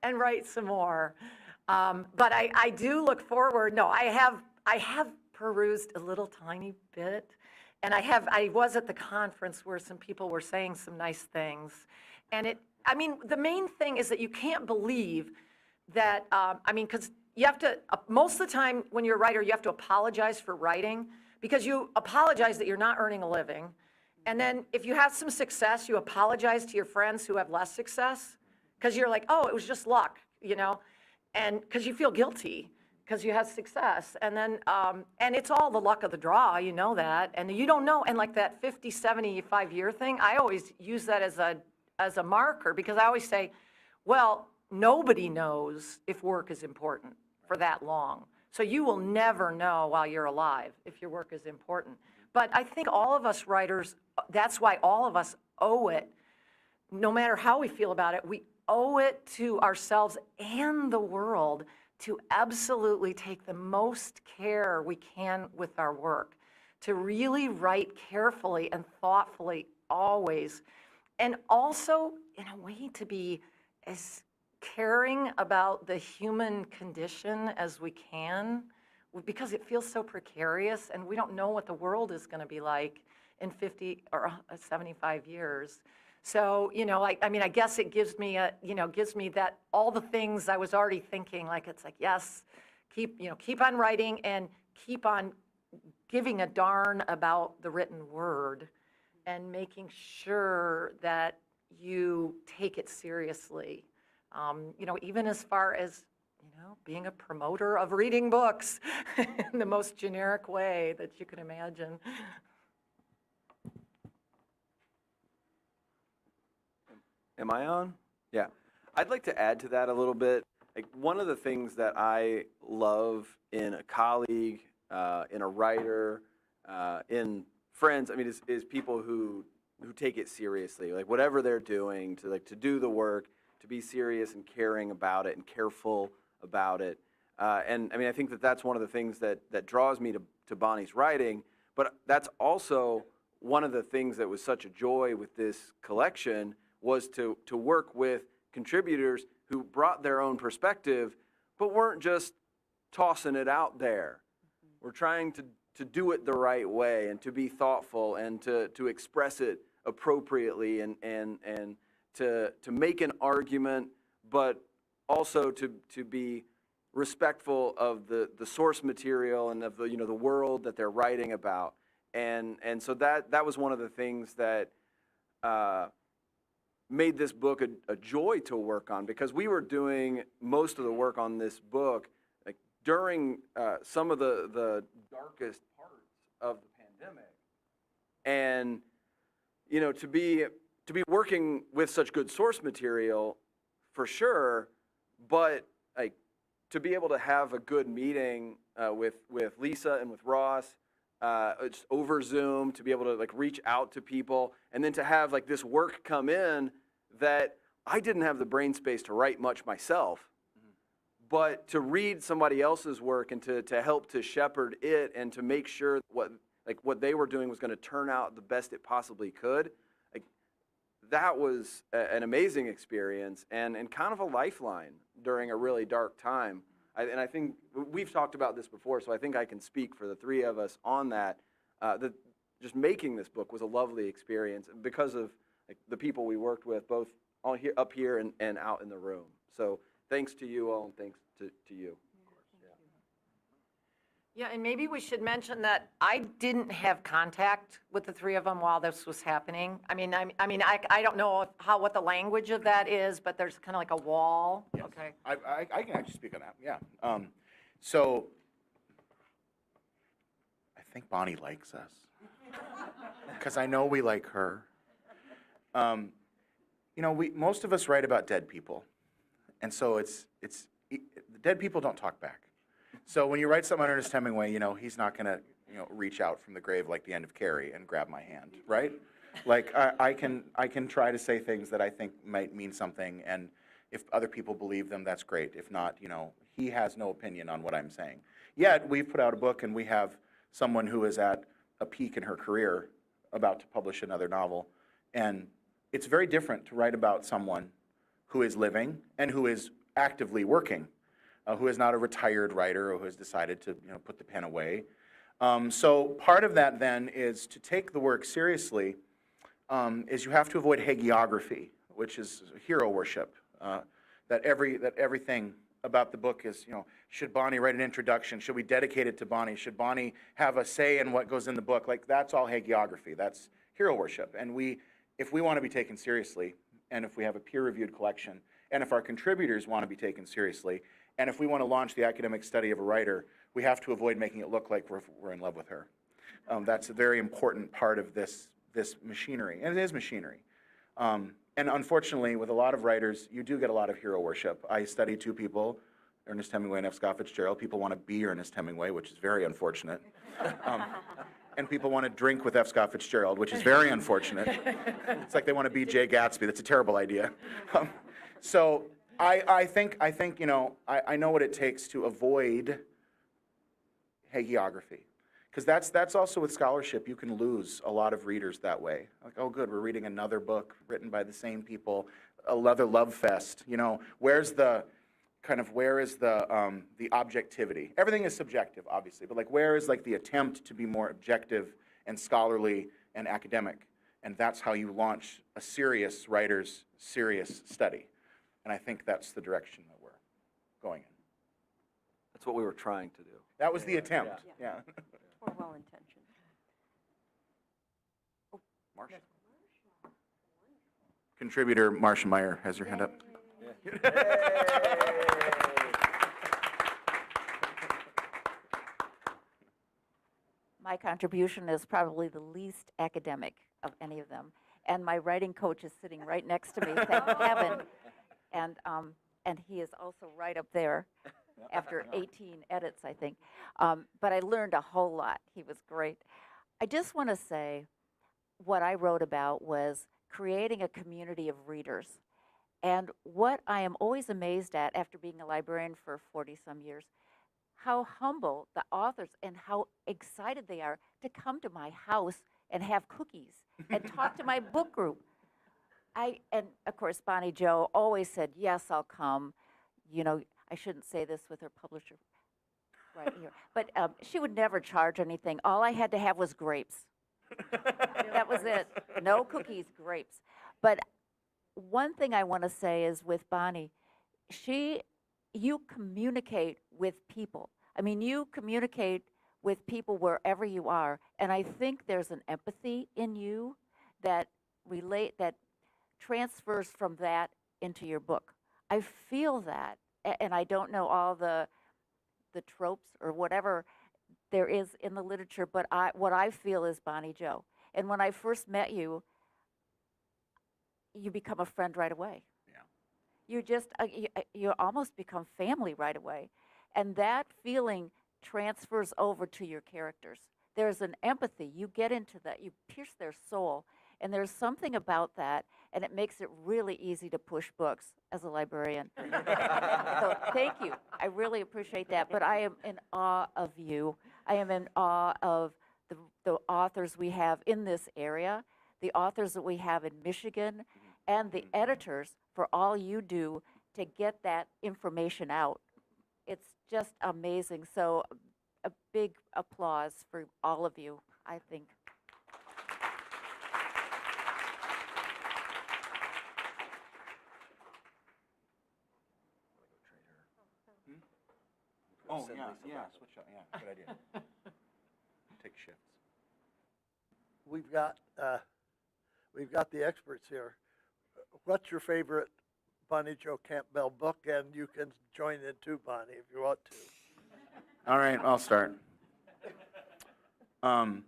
and write some more. But I do look forward. No, I have perused a little tiny bit, and I was at the conference where some people were saying some nice things, and I mean, the main thing is that you can't believe that. I mean, because you have to most of the time when you're a writer, you have to apologize for writing because you apologize that you're not earning a living, and then if you have some success, you apologize to your friends who have less success because you're like, oh, it was just luck, and because you feel guilty because you have success. And then, and it's all the luck of the draw, that. And you don't know, and like that 50, 75-year thing, I always use that as a marker because I always say, well, nobody knows if work is important for that long. So you will never know while you're alive if your work is important. But I think all of us writers, that's why all of us owe it, no matter how we feel about it, we owe it to ourselves and the world to absolutely take the most care we can with our work, to really write carefully and thoughtfully always, and also in a way to be as caring about the human condition as we can, because it feels so precarious and we don't know what the world is going to be like in 50 or 75 years. So, I mean, I guess it gives me that all the things I was already thinking, it's like, yes, keep on writing and keep on giving a darn about the written word and making sure that you take it seriously. Even as far as, being a promoter of reading books in the most generic way that you can imagine. Am I on? Yeah. I'd like to add to that a little bit. One of the things that I love in a colleague, in a writer, in friends, I mean, is people who take it seriously. Whatever they're doing, to do the work, to be serious and caring about it and careful about it. And I mean, I think that's one of the things that draws me to Bonnie's writing, but that's also one of the things that was such a joy with this collection was to work with contributors who brought their own perspective, but weren't just tossing it out there. We're trying to do it the right way and to be thoughtful and to express it appropriately and to make an argument, but also to be respectful of the source material and of the world that they're writing about. And so that was one of the things that made this book a joy to work on, because we were doing most of the work on this book like during some of the darkest parts of the pandemic. And, you know, to be working with such good source material, for sure, but like to be able to have a good meeting with Lisa and with Ross, just over Zoom, to be able to like reach out to people, and then to have like this work come in that I didn't have the brain space to write much myself, but to read somebody else's work and to help to shepherd it and to make sure what they were doing was going to turn out the best it possibly could. Like, that was an amazing experience and kind of a lifeline during a really dark time. And I think we've talked about this before, so I think I can speak for the three of us on that. That just making this book was a lovely experience because of like, the people we worked with, both up here and out in the room. So thanks to you all, and thanks to you. Yeah, and maybe we should mention that I didn't have contact with the three of them while this was happening. I mean, I don't know what the language of that is, but there's kind of like a wall. Yes. Okay. I can actually speak on that, yeah. So I think Bonnie likes us, because I know we like her. You know, most of us write about dead people, and so the dead people don't talk back. So when you write something on Ernest Hemingway, you know, he's not going to, you know, reach out from the grave like the end of Carrie and grab my hand, right? Like, I can try to say things that I think might mean something, and if other people believe them, that's great. If not, you know, he has no opinion on what I'm saying. Yet, we've put out a book, and we have someone who is at a peak in her career about to publish another novel, and it's very different to write about someone who is living and who is actively working. Who is not a retired writer or who has decided to, you know, put the pen away. So part of that then is to take the work seriously, is you have to avoid hagiography, which is hero worship. That everything about the book is, you know, should Bonnie write an introduction? Should we dedicate it to Bonnie? Should Bonnie have a say in what goes in the book? Like, that's all hagiography. That's hero worship. And if we want to be taken seriously, and if we have a peer-reviewed collection, and if our contributors want to be taken seriously, and if we want to launch the academic study of a writer, we have to avoid making it look like we're in love with her. That's a very important part of this machinery, and it is machinery. And unfortunately, with a lot of writers, you do get a lot of hero worship. I study two people, Ernest Hemingway and F. Scott Fitzgerald. People want to be Ernest Hemingway, which is very unfortunate. And people want to drink with F. Scott Fitzgerald, which is very unfortunate. It's like they want to be Jay Gatsby. That's a terrible idea. So I think you know, I know what it takes to avoid hagiography, because that's also with scholarship. You can lose a lot of readers that way. Like, oh, good, we're reading another book written by the same people, another love fest. You know, where is the objectivity? Everything is subjective, obviously, but like, where is like the attempt to be more objective and scholarly and academic? And that's how you launch a serious writer's serious study. And I think that's the direction that we're going in. That's what we were trying to do. That was the attempt, yeah. Or well-intentioned. Marcia. Contributor Marcia Meyer has her hand up. My contribution is probably the least academic of any of them. And my writing coach is sitting right next to me, thank heaven. And he is also right up there after 18 edits, I think. But I learned a whole lot. He was great. I just want to say what I wrote about was creating a community of readers. And what I am always amazed at after being a librarian for 40-some years, how humble the authors and how excited they are to come to my house and have cookies and talk to my book group. And of course, Bonnie Jo always said, yes, I'll come. You know, I shouldn't say this with her publisher right here, but she would never charge anything. All I had to have was grapes. That was it. No cookies, grapes. But one thing I want to say is with Bonnie, you communicate with people. I mean, you communicate with people wherever you are, and I think there's an empathy in you that transfers from that into your book. I feel that, and I don't know all the tropes or whatever there is in the literature, but what I feel is Bonnie Joe. And when I first met you, you become a friend right away. Yeah. You just, you almost become family right away. And that feeling transfers over to your characters. There's an empathy. You get into that. You pierce their soul. And there's something about that, and it makes it really easy to push books as a librarian. So thank you. I really appreciate that. But I am in awe of you. I am in awe of the authors we have in this area, the authors that we have in Michigan, and the editors for all you do to get that information out. It's just amazing. So a big applause for all of you, I think. Oh, yeah, switch up, yeah, good idea. Take shifts. We've got the experts here. What's your favorite Bonnie Joe Campbell book? And you can join in too, Bonnie, if you want to. All right, I'll start. I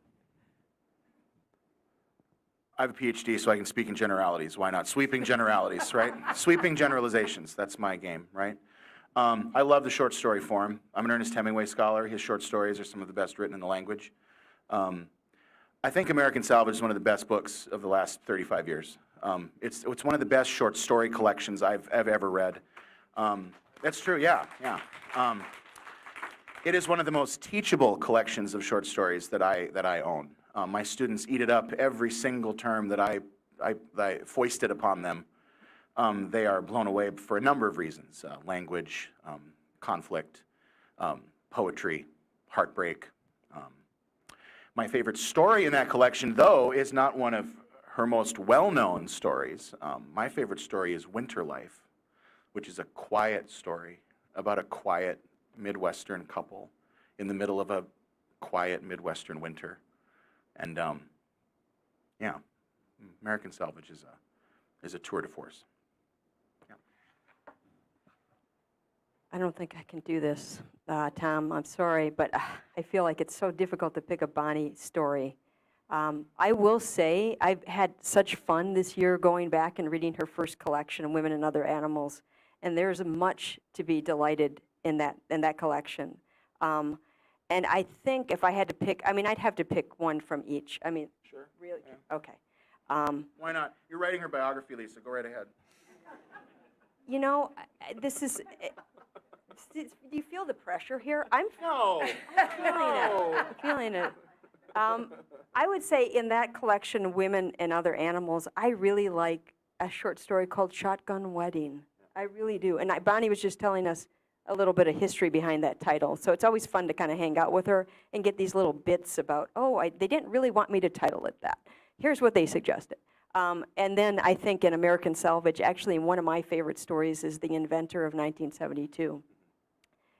have a PhD, so I can speak in generalities. Why not? Sweeping generalities, right? Sweeping generalizations. That's my game, right? I love the short story form. I'm an Ernest Hemingway scholar. His short stories are some of the best written in the language. I think American Salvage is one of the best books of the last 35 years. It's one of the best short story collections I've ever read. That's true, yeah. It is one of the most teachable collections of short stories that I own. My students eat it up every single term that I foisted upon them. They are blown away for a number of reasons: language, conflict, poetry, heartbreak. My favorite story in that collection, though, is not one of her most well-known stories. My favorite story is Winter Life, which is a quiet story about a quiet Midwestern couple in the middle of a quiet Midwestern winter. And yeah, American Salvage is a tour de force. I don't think I can do this, Tom. I'm sorry, but I feel like it's so difficult to pick a Bonnie story. I will say I've had such fun this year going back and reading her first collection, Women and Other Animals, and there's much to be delighted in that collection. And I think if I had to pick, I'd have to pick one from each. Sure. Really? Yeah. Okay. Why not? You're writing her biography, Lisa. Go right ahead. You know, this is. Do you feel the pressure here? No. I'm feeling it. I would say in that collection, Women and Other Animals, I really like a short story called Shotgun Wedding. I really do. And Bonnie was just telling us a little bit of history behind that title. So it's always fun to kind of hang out with her and get these little bits about, they didn't really want me to title it that. Here's what they suggested. And then I think in American Salvage, actually one of my favorite stories is The Inventor of 1972.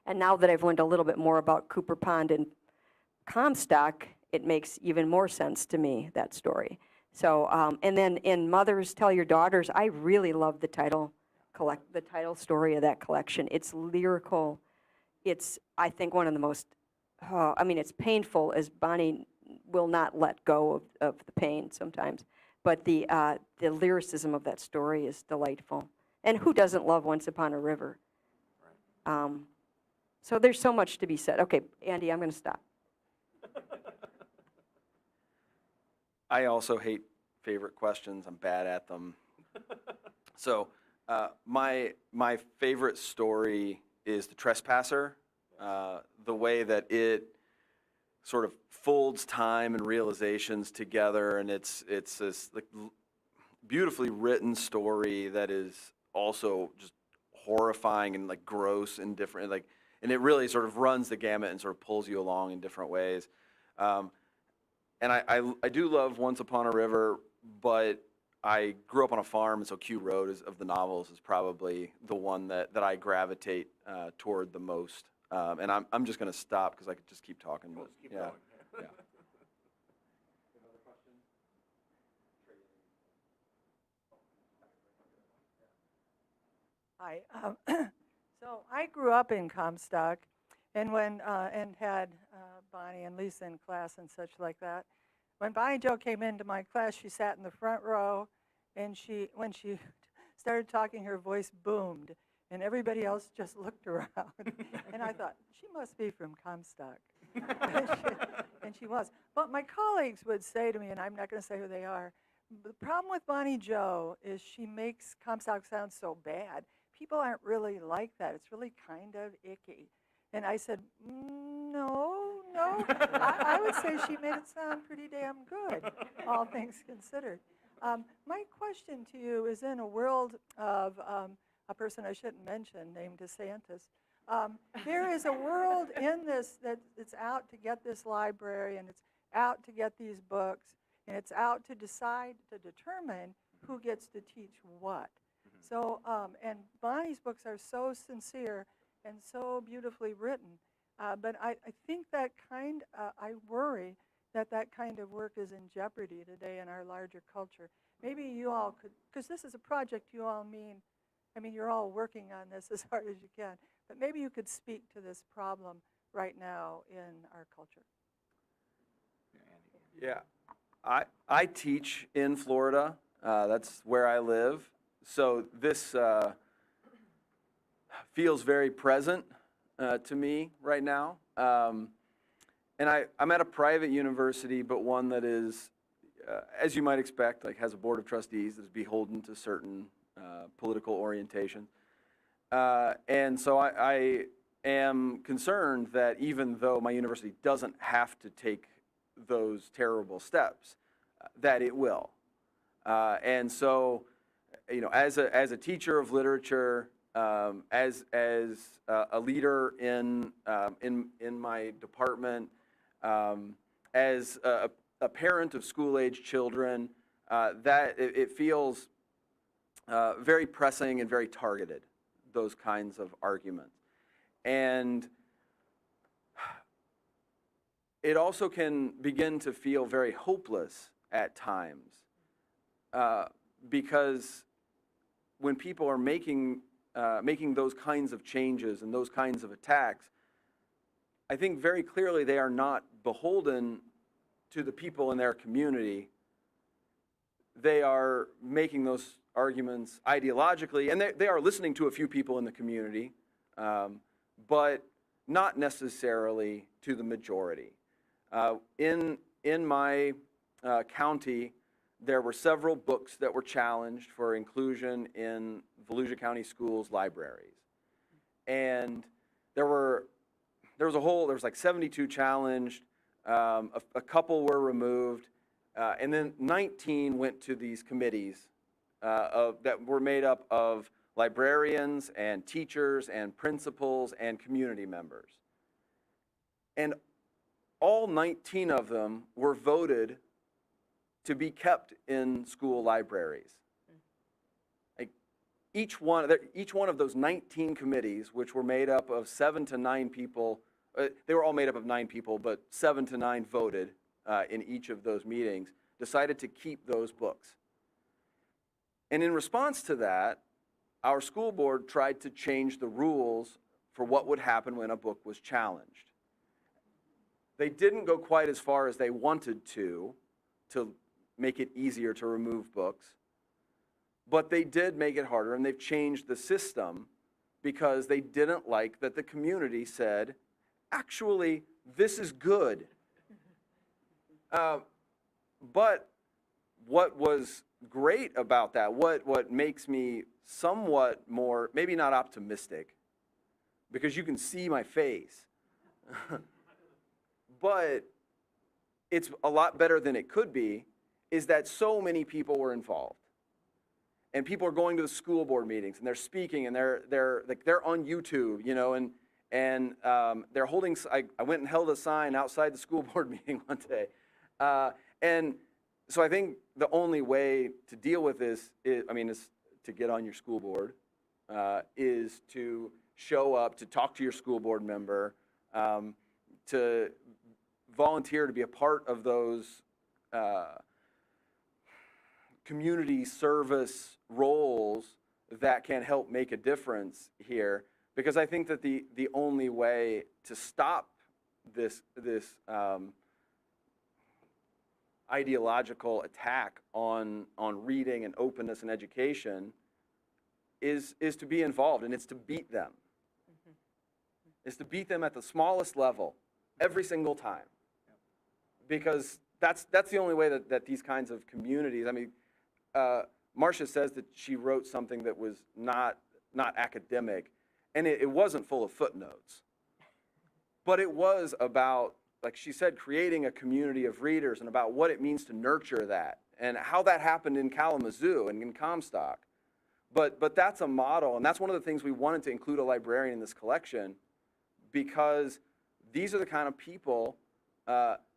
And now that I've learned a little bit more about Cooper Pond and Comstock, it makes even more sense to me, that story. So, and then in Mothers Tell Your Daughters, I really love the title story of that collection. It's lyrical. It's, I think, one of the most, it's painful, as Bonnie will not let go of the pain sometimes. But the lyricism of that story is delightful. And who doesn't love Once Upon a River? So there's so much to be said. Okay, Andy, I'm going to stop. I also hate favorite questions. I'm bad at them. So my favorite story is The Trespasser. The way that it sort of folds time and realizations together, and it's this like beautifully written story that is also just horrifying and like gross and different, like, and it really sort of runs the gamut and sort of pulls you along in different ways. And I do love Once Upon a River, but I grew up on a farm, and so Q Road of the novels is probably the one that I gravitate toward the most. And I'm just going to stop because I could just keep talking. But, Keep yeah, going. yeah. Hi. So I grew up in Comstock, and and had Bonnie and Lisa in class and such like that. When Bonnie Jo came into my class, she sat in the front row, and when she started talking, her voice boomed, and everybody else just looked around. And I thought, she must be from Comstock. And she was. But my colleagues would say to me, and I'm not going to say who they are, the problem with Bonnie Jo is she makes Comstock sound so bad. People aren't really like that. It's really kind of icky. And I said, no. I would say she made it sound pretty damn good, all things considered. My question to you is, in a world of a person I shouldn't mention named DeSantis, there is a world in this that it's out to get this library, and it's out to get these books, and it's out to decide, to determine who gets to teach what. So, and Bonnie's books are so sincere and so beautifully written, but I think that I worry that that kind of work is in jeopardy today in our larger culture. Maybe you all could, because this is a project you all you're all working on this as hard as you can, but maybe you could speak to this problem right now in our culture. Yeah, I teach in Florida. That's where I live. So this feels very present to me right now. And I'm at a private university, but one that is, as you might expect, like has a board of trustees that's beholden to certain political orientation. And so I am concerned that even though my university doesn't have to take those terrible steps, that it will. And so, as a teacher of literature, as a leader in my department, as a parent of school-age children, that it feels very pressing and very targeted, those kinds of arguments. And it also can begin to feel very hopeless at times, because when people are making those kinds of changes and those kinds of attacks, I think very clearly they are not beholden to the people in their community. They are making those arguments ideologically, and they are listening to a few people in the community, but not necessarily to the majority. In my county, there were several books that were challenged for inclusion in Volusia County Schools libraries. And there was like 72 challenged, a couple were removed, and then 19 went to these committees that were made up of librarians and teachers and principals and community members. And all 19 of them were voted to be kept in school libraries. Like each one of those 19 committees, which were made up of 7 to 9 people, they were all made up of 9 people, but 7 to 9 voted in each of those meetings, decided to keep those books. And in response to that, our school board tried to change the rules for what would happen when a book was challenged. They didn't go quite as far as they wanted to make it easier to remove books, but they did make it harder, and they've changed the system because they didn't like that the community said, actually, this is good. But what was great about that, what makes me somewhat more, maybe not optimistic, because you can see my face, but it's a lot better than it could be, is that so many people were involved. And people are going to the school board meetings, and they're speaking, and they're on YouTube, and they're holding, I went and held a sign outside the school board meeting one day. And so I think the only way to deal with this is to get on your school board, is to show up, to talk to your school board member, to volunteer to be a part of those community service roles that can help make a difference here, because I think that the only way to stop this ideological attack on reading and openness and education is to be involved, and it's to beat them. Is to beat them at the smallest level every single time. Because that's the only way that these kinds of communities, I mean, Marcia says that she wrote something that was not academic, and it wasn't full of footnotes. But it was about, like she said, creating a community of readers and about what it means to nurture that and how that happened in Kalamazoo and in Comstock. But that's a model, and that's one of the things we wanted to include a librarian in this collection, because these are the kind of people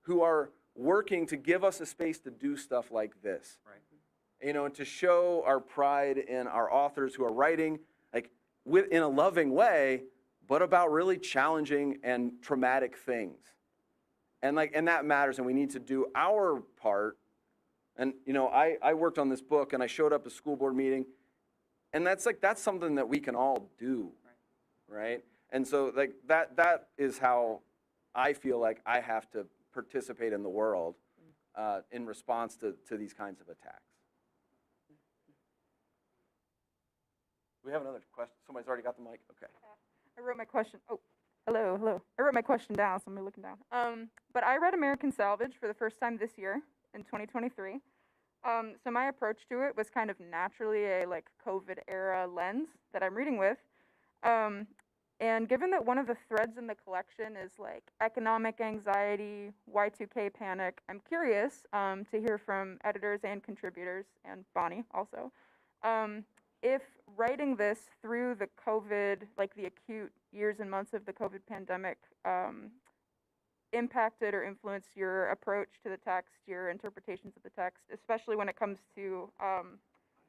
who are working to give us a space to do stuff like this. Right. You know, and to show our pride in our authors who are writing like in a loving way, but about really challenging and traumatic things. And that matters, and we need to do our part. And you know, I worked on this book, and I showed up at a school board meeting, and that's something that we can all do, right? And so like that is how I feel like I have to participate in the world in response to these kinds of attacks. We have another question. Somebody's already got the mic. Okay. I wrote my question. Oh, hello. I wrote my question down, so I'm looking down. But I read American Salvage for the first time this year in 2023. So my approach to it was kind of naturally a like COVID era lens that I'm reading with. And given that one of the threads in the collection is like economic anxiety, Y2K panic, I'm curious to hear from editors and contributors, and Bonnie also, if writing this through the COVID, like the acute years and months of the COVID pandemic, impacted or influenced your approach to the text, your interpretations of the text, especially when it comes to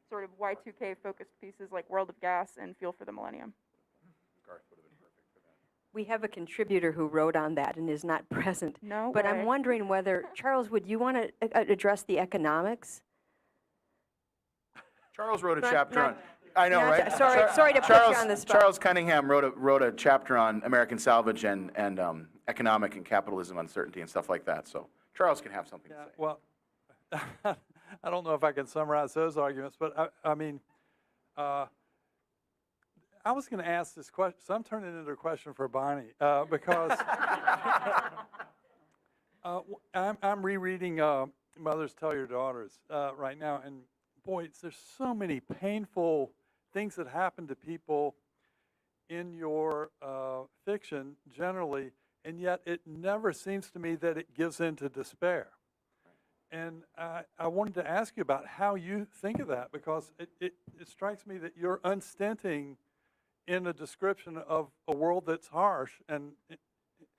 sort of Y2K focused pieces like World of Gas and Fuel for the Millennium. Garth would have been perfect for that. We have a contributor who wrote on that and is not present. No But way. I'm wondering whether, Charles, would you want to address the economics? Charles wrote a Not- chapter not- on. I know, not- right? sorry to put you on the spot. Charles Cunningham wrote a chapter on American Salvage and economic and capitalism uncertainty and stuff like that. So Charles can have something to say. Well, I don't know if I can summarize those arguments, but I mean, I was going to ask this question, so I'm turning it into a question for Bonnie, because I'm rereading Mothers Tell Your Daughters right now, and boy, there's so many painful things that happen to people in your fiction generally, and yet it never seems to me that it gives in to despair. And I wanted to ask you about how you think of that, because it strikes me that you're unstinting in a description of a world that's harsh, and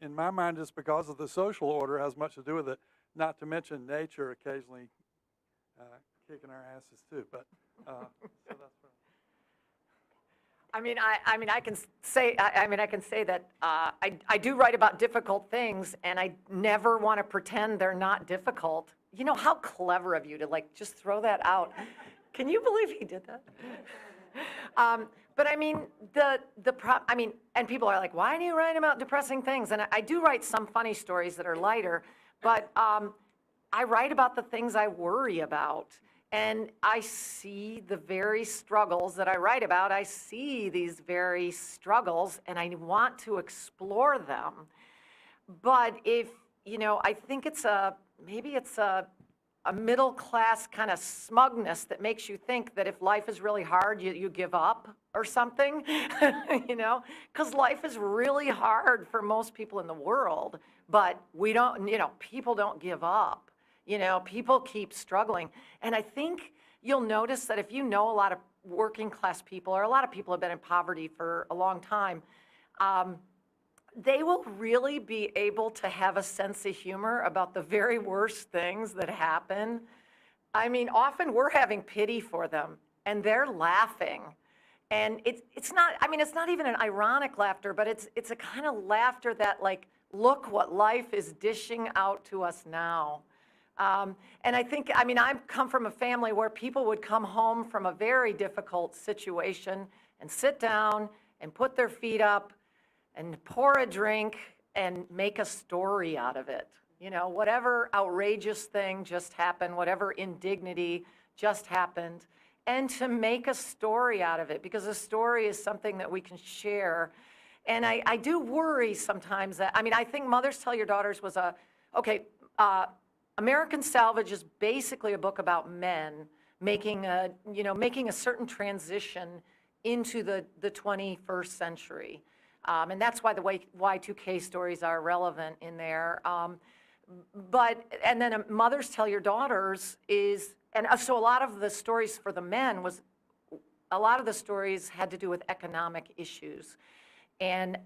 in my mind it's because of the social order has much to do with it, not to mention nature occasionally kicking our asses too, but so that's what I can say that I do write about difficult things, and I never want to pretend they're not difficult. You know, how clever of you to like just throw that out. Can you believe he did that? But I mean, and people are like, why do you write about depressing things? And I do write some funny stories that are lighter, but I write about the things I worry about. And I see the very struggles that I write about. I see these very struggles, and I want to explore them. But if, you know, I think maybe it's a middle class kind of smugness that makes you think that if life is really hard, you give up or something, you know? Because life is really hard for most people in the world, but we don't, you know, people don't give up. You know, people keep struggling. And I think you'll notice that if you know a lot of working class people, or a lot of people have been in poverty for a long time, they will really be able to have a sense of humor about the very worst things that happen. I mean, often we're having pity for them, and they're laughing. And it's not, I mean, it's not even an ironic laughter, but it's a kind of laughter that, like, look what life is dishing out to us now. And I think, I mean, I come from a family where people would come home from a very difficult situation and sit down and put their feet up and pour a drink and make a story out of it. You know, whatever outrageous thing just happened, whatever indignity just happened, and to make a story out of it, because a story is something that we can share. And I do worry sometimes that, I mean, I think Mothers Tell Your Daughters was American Salvage is basically a book about men making a certain transition into the 21st century. And that's why the Y2K stories are relevant in there. And then Mothers Tell Your Daughters so a lot of the stories for the men a lot of the stories had to do with economic issues and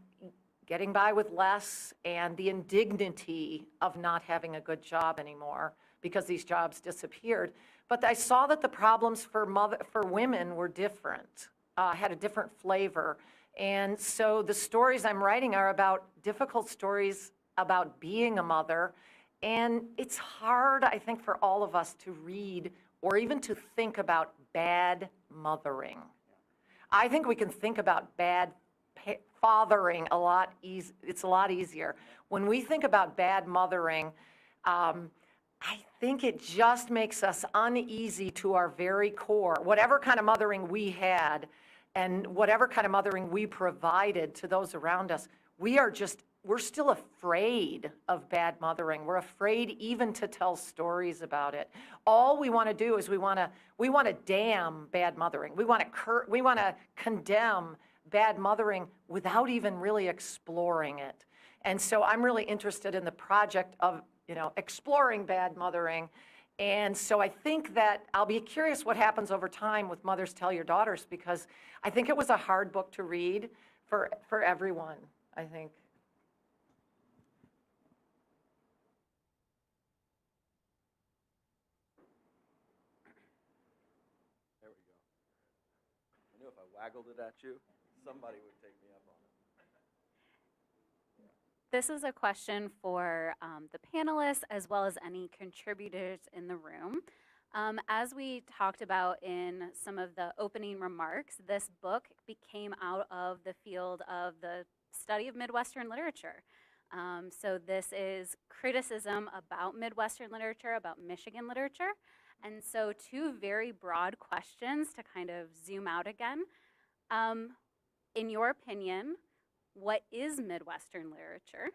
getting by with less and the indignity of not having a good job anymore because these jobs disappeared. But I saw that the problems for women were different, had a different flavor. And so the stories I'm writing are about difficult stories about being a mother. And it's hard, I think, for all of us to read or even to think about bad mothering. I think we can think about bad fathering a lot easier. It's a lot easier. When we think about bad mothering, I think it just makes us uneasy to our very core. Whatever kind of mothering we had and whatever kind of mothering we provided to those around us, we're still afraid of bad mothering. We're afraid even to tell stories about it. All we want to do is we want to damn bad mothering. We want to condemn bad mothering without even really exploring it. And so I'm really interested in the project of, exploring bad mothering. And so I think that I'll be curious what happens over time with Mothers Tell Your Daughters, because I think it was a hard book to read for everyone, I think. There we go. I knew if I waggled it at you, somebody would take me up on it. This is a question for the panelists as well as any contributors in the room. As we talked about in some of the opening remarks, this book came out of the field of the study of Midwestern literature. So this is criticism about Midwestern literature, about Michigan literature. And so two very broad questions to kind of zoom out again. In your opinion, what is Midwestern literature?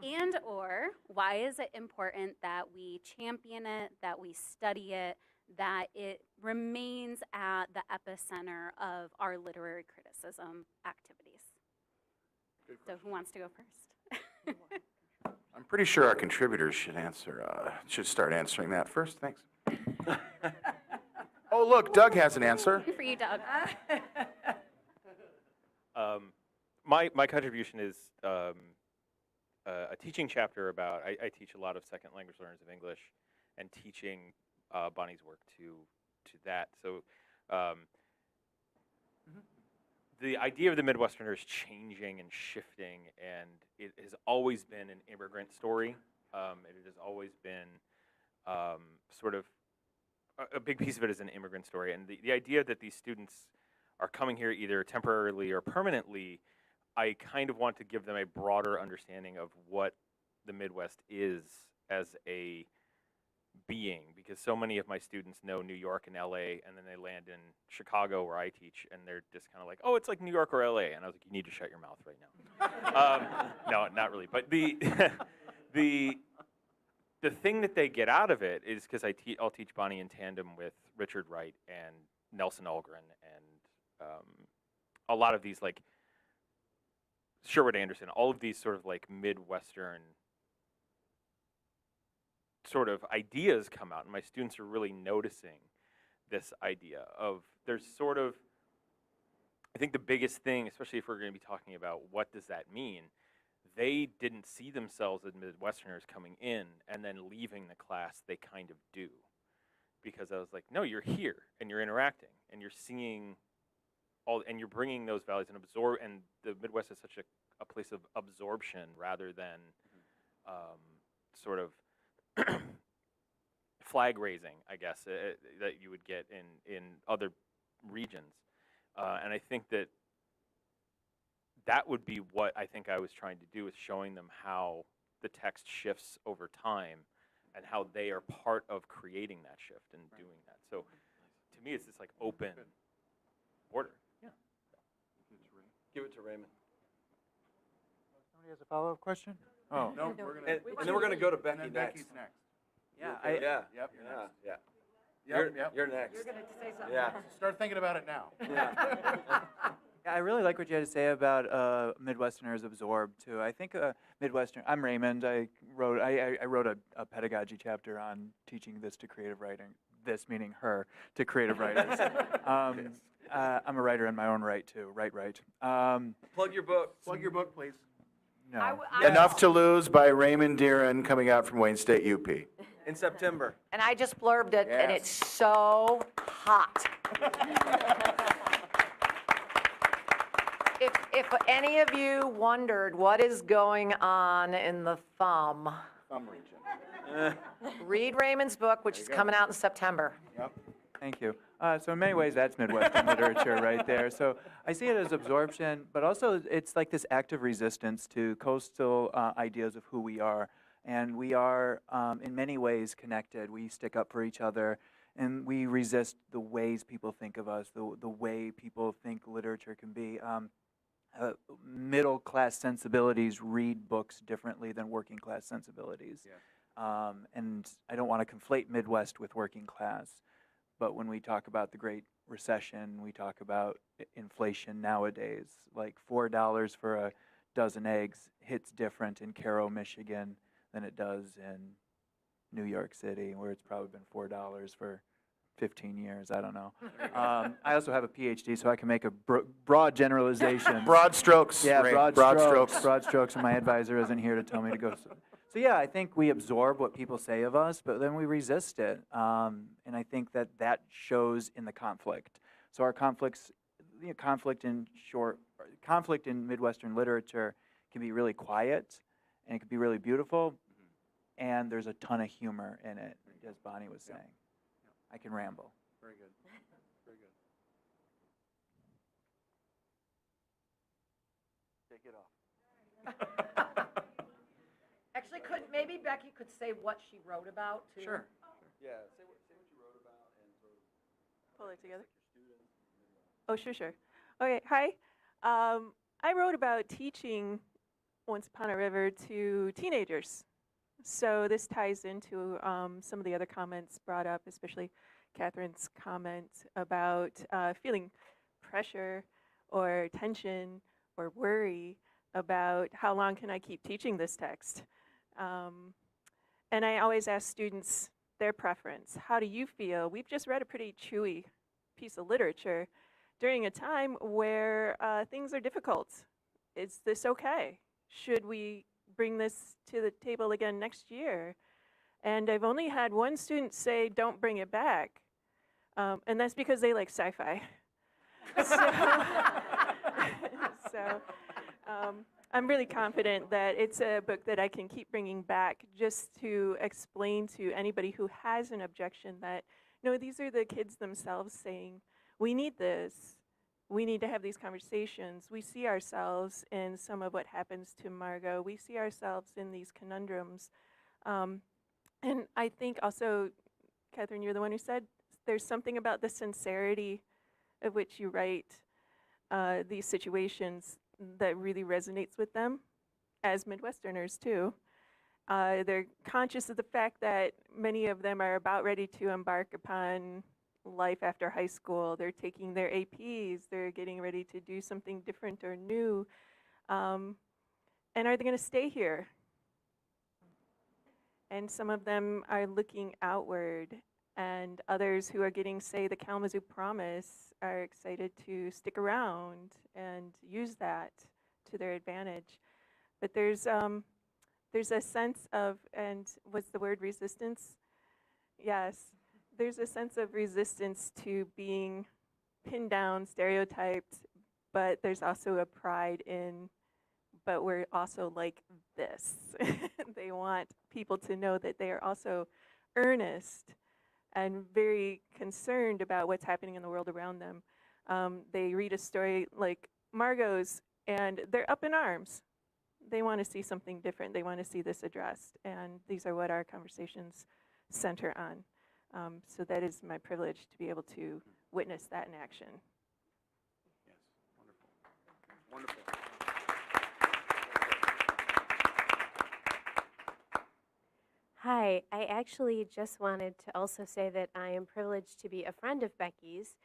And or why is it important that we champion it, that we study it, that it remains at the epicenter of our literary criticism activities? So who wants to go first? I'm pretty sure our contributors should start answering that first. Thanks. Oh, look, Doug has an answer. For you, Doug. My contribution is a teaching chapter about, I teach a lot of second language learners of English, and teaching Bonnie's work to that. So the idea of the Midwesterner is changing and shifting, and it has always been an immigrant story. It has always been sort of, a big piece of it is an immigrant story. And the idea that these students are coming here either temporarily or permanently, I kind of want to give them a broader understanding of what the Midwest is as a being, because so many of my students know New York and LA, and then they land in Chicago where I teach, and they're just kind of like, oh, it's like New York or LA. And I was like, you need to shut your mouth right now. No, not really. But the thing that they get out of it is, because I'll teach Bonnie in tandem with Richard Wright and Nelson Algren and a lot of these, like Sherwood Anderson, all of these sort of like Midwestern sort of ideas come out, and my students are really noticing this idea of, there's sort of, I think the biggest thing, especially if we're going to be talking about what does that mean, they didn't see themselves as Midwesterners coming in, and then leaving the class they kind of do. Because I was like, no, you're here, and you're interacting, and you're seeing all, and you're bringing those values and and the Midwest is such a place of absorption rather than sort of flag raising, I guess, that you would get in other regions. And I think that would be what I think I was trying to do, is showing them how the text shifts over time and how they are part of creating that shift and doing that. So to me, it's this like open order. Yeah. Give it to Raymond. Somebody has a follow-up question? Oh. No, we're gonna. And then we're going to go to And Becky then next. Becky's next. Yeah, Yeah. Yep, you're Yeah. next. Yeah. You're next. You're going to say something. Yeah. Start thinking about it now. Yeah. Yeah, I really like what you had to say about Midwesterners absorbed too. I think Midwestern. I'm Raymond. I wrote a pedagogy chapter on teaching this to creative writing. This meaning her to creative writers. I'm a writer in my own right too. Right. Plug your book. Plug your book, please. No. Enough to Lose by Raymond Deeren, coming out from Wayne State UP. In September. And I just blurbed it, and Yes. it's so hot. If any of you wondered what is going on in the thumb, Thumb region. read Raymond's book, which is coming out in September. Yep. Thank you. So in many ways, that's Midwestern literature right there. So I see it as absorption, but also it's like this active resistance to coastal ideas of who we are. And we are, in many ways, connected. We stick up for each other, and we resist the ways people think of us, the way people think literature can be. Middle-class sensibilities read books differently than working-class sensibilities. Yeah. And I don't want to conflate Midwest with working class. But when we talk about the Great Recession, we talk about inflation nowadays. Like $4 for a dozen eggs hits different in Cairo, Michigan than it does in New York City, where it's probably been $4 for 15 years. I don't know. I also have a PhD, so I can make a broad generalization. Broad strokes. Yeah, Ray. broad strokes. Broad strokes, and my advisor isn't here to tell me to go. So yeah, I think we absorb what people say of us, but then we resist it. And I think that shows in the conflict. So our conflicts, conflict in Midwestern literature can be really quiet, and it can be really beautiful, and there's a ton of humor in it, as Bonnie was saying. I can ramble. Very good. Very good. Take it off. Actually, maybe Becky could say what she wrote about, too. Sure. Yeah. Say what you wrote about and sort of Pull it together. Oh, sure. Okay, hi. I wrote about teaching Once Upon a River to teenagers. So this ties into some of the other comments brought up, especially Catherine's comment about feeling pressure or tension or worry about how long can I keep teaching this text. And I always ask students their preference. How do you feel? We've just read a pretty chewy piece of literature during a time where things are difficult. Is this okay? Should we bring this to the table again next year? And I've only had one student say, don't bring it back. And that's because they like sci-fi. So I'm really confident that it's a book that I can keep bringing back just to explain to anybody who has an objection that, no, these are the kids themselves saying, we need this. We need to have these conversations. We see ourselves in some of what happens to Margot. We see ourselves in these conundrums. And I think also, Catherine, you're the one who said there's something about the sincerity of which you write these situations that really resonates with them as Midwesterners too. They're conscious of the fact that many of them are about ready to embark upon life after high school. They're taking their APs. They're getting ready to do something different or new. And are they going to stay here? And some of them are looking outward, and others who are getting, say, the Kalamazoo Promise are excited to stick around and use that to their advantage. But there's a sense of, and what's the word, resistance? Yes, there's a sense of resistance to being pinned down, stereotyped, but there's also a pride in, but we're also like this. They want people to know that they are also earnest and very concerned about what's happening in the world around them. They read a story like Margot's, and they're up in arms. They want to see something different. They want to see this addressed, and these are what our conversations center on. So that is my privilege to be able to witness that in action. Yes, wonderful. Wonderful. Hi, I actually just wanted to also say that I am privileged to be a friend of Becky's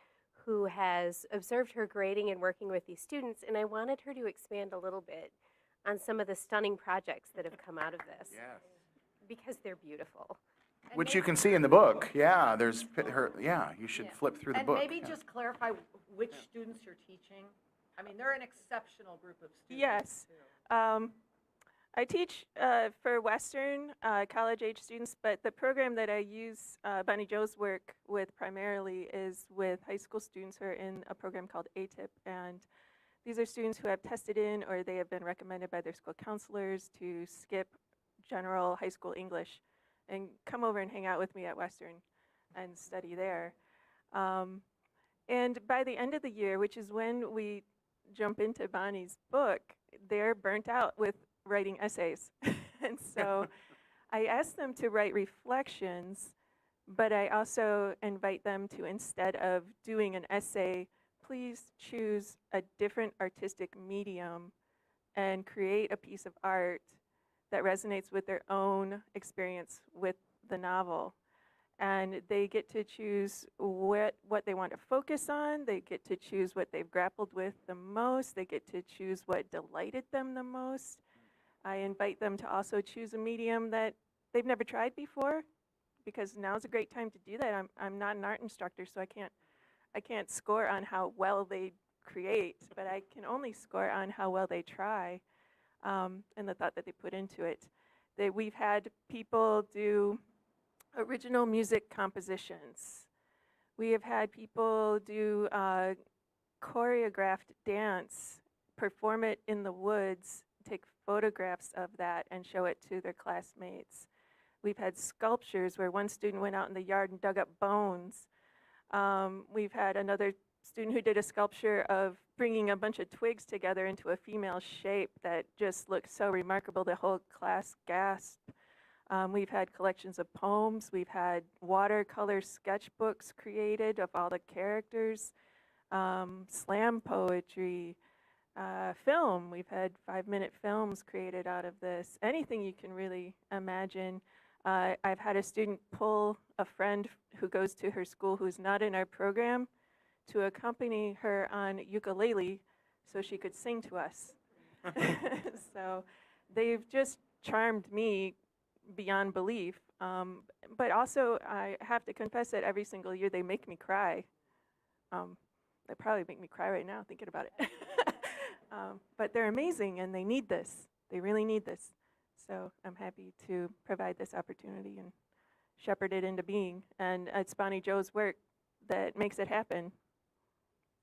who has observed her grading and working with these students, and I wanted her to expand a little bit on some of the stunning projects that have come out of this. Yes. Because they're beautiful. Which you can see in the book. Yeah, there's her. Yeah, you should flip through the And book. maybe yeah. just clarify which students you're teaching. I mean, they're an exceptional group of students. Yes. I teach for Western college-age students, but the program that I use Bonnie Jo's work with primarily is with high school students who are in a program called ATIP. And these are students who have tested in or they have been recommended by their school counselors to skip general high school English and come over and hang out with me at Western and study there. And by the end of the year, which is when we jump into Bonnie's book, they're burnt out with writing essays. And so I asked them to write reflections, but I also invite them to, instead of doing an essay, please choose a different artistic medium and create a piece of art that resonates with their own experience with the novel. And they get to choose what they want to focus on. They get to choose what they've grappled with the most. They get to choose what delighted them the most. I invite them to also choose a medium that they've never tried before, because now's a great time to do that. I'm not an art instructor, so I can't score on how well they create, but I can only score on how well they try and the thought that they put into it. We've had people do original music compositions. We have had people do choreographed dance, perform it in the woods, take photographs of that and show it to their classmates. We've had sculptures where one student went out in the yard and dug up bones. We've had another student who did a sculpture of bringing a bunch of twigs together into a female shape that just looked so remarkable, the whole class gasped. We've had collections of poems. We've had watercolor sketchbooks created of all the characters, slam poetry, film. We've had 5-minute films created out of this. Anything you can really imagine. I've had a student pull a friend who goes to her school who's not in our program to accompany her on ukulele so she could sing to us. So they've just charmed me beyond belief. But also, I have to confess that every single year they make me cry. They probably make me cry right now thinking about it. But they're amazing, and they need this. They really need this. So I'm happy to provide this opportunity and shepherd it into being. And it's Bonnie Jo's work that makes it happen.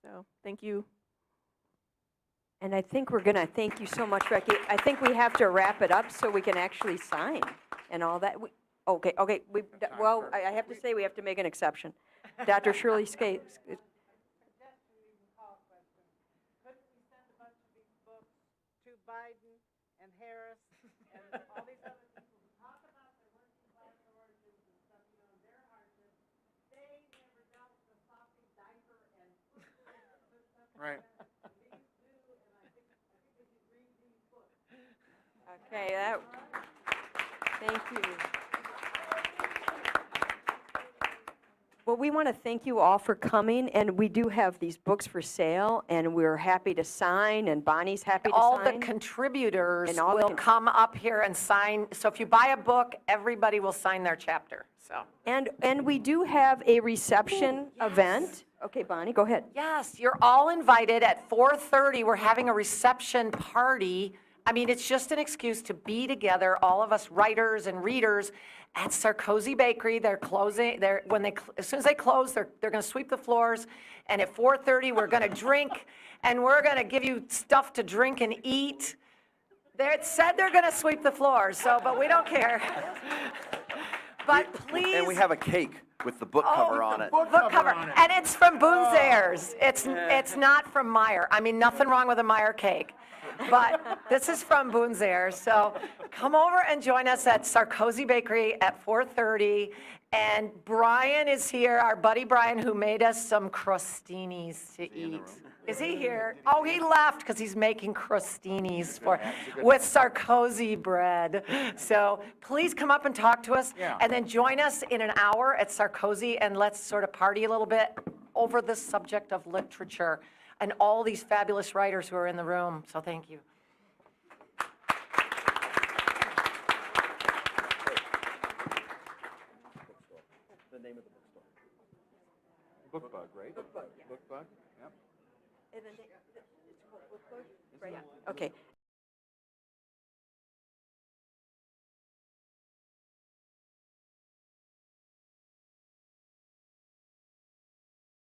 So thank you. And I think we're going to thank you so much, Becky. I think we have to wrap it up so we can actually sign and all that. Okay. Well, I have to say we have to make an exception. Dr. Shirley Skates. Biden and Harris and all these other people who talk about their working class origins and stuff, you know, their hardships, they never dealt with the sloppy diaper and stuff. Right. These do, and I think they should read these books. Okay, thank you. Well, we want to thank you all for coming, and we do have these books for sale, and we're happy to sign, and Bonnie's happy to All sign. the contributors And all the will come up here and sign. So if you buy a book, everybody will sign their chapter. So. And we do have a reception event. Okay, Bonnie, go ahead. Yes, you're all invited at 4:30. We're having a reception party. I mean, it's just an excuse to be together, all of us writers and readers at Sarkozy Bakery. They're closing. As soon as they close, they're going to sweep the floors. And at 4:30, we're going to drink, and we're going to give you stuff to drink and eat. It said they're going to sweep the floors, but we don't care. But please. And we have a cake. with the book cover on it. Book cover, and it's from Boone's Heirs. It's not from Meyer. I mean, nothing wrong with a Meyer cake, but this is from Boone's Heirs. So come over and join us at Sarkozy Bakery at 4:30. And Brian is here, our buddy Brian, who made us some crostinis to eat. Is he here? Oh, he left because he's making crostinis with Sarkozy bread. So please come up and talk to us, and then join us in an hour at Sarkozy, and let's sort of party a little bit over the subject of literature and all these fabulous writers who are in the room. So thank you. The name of the bookstore. Book Bug, right? Book Bug, yep. And then it's called Book Bug? Right. Okay.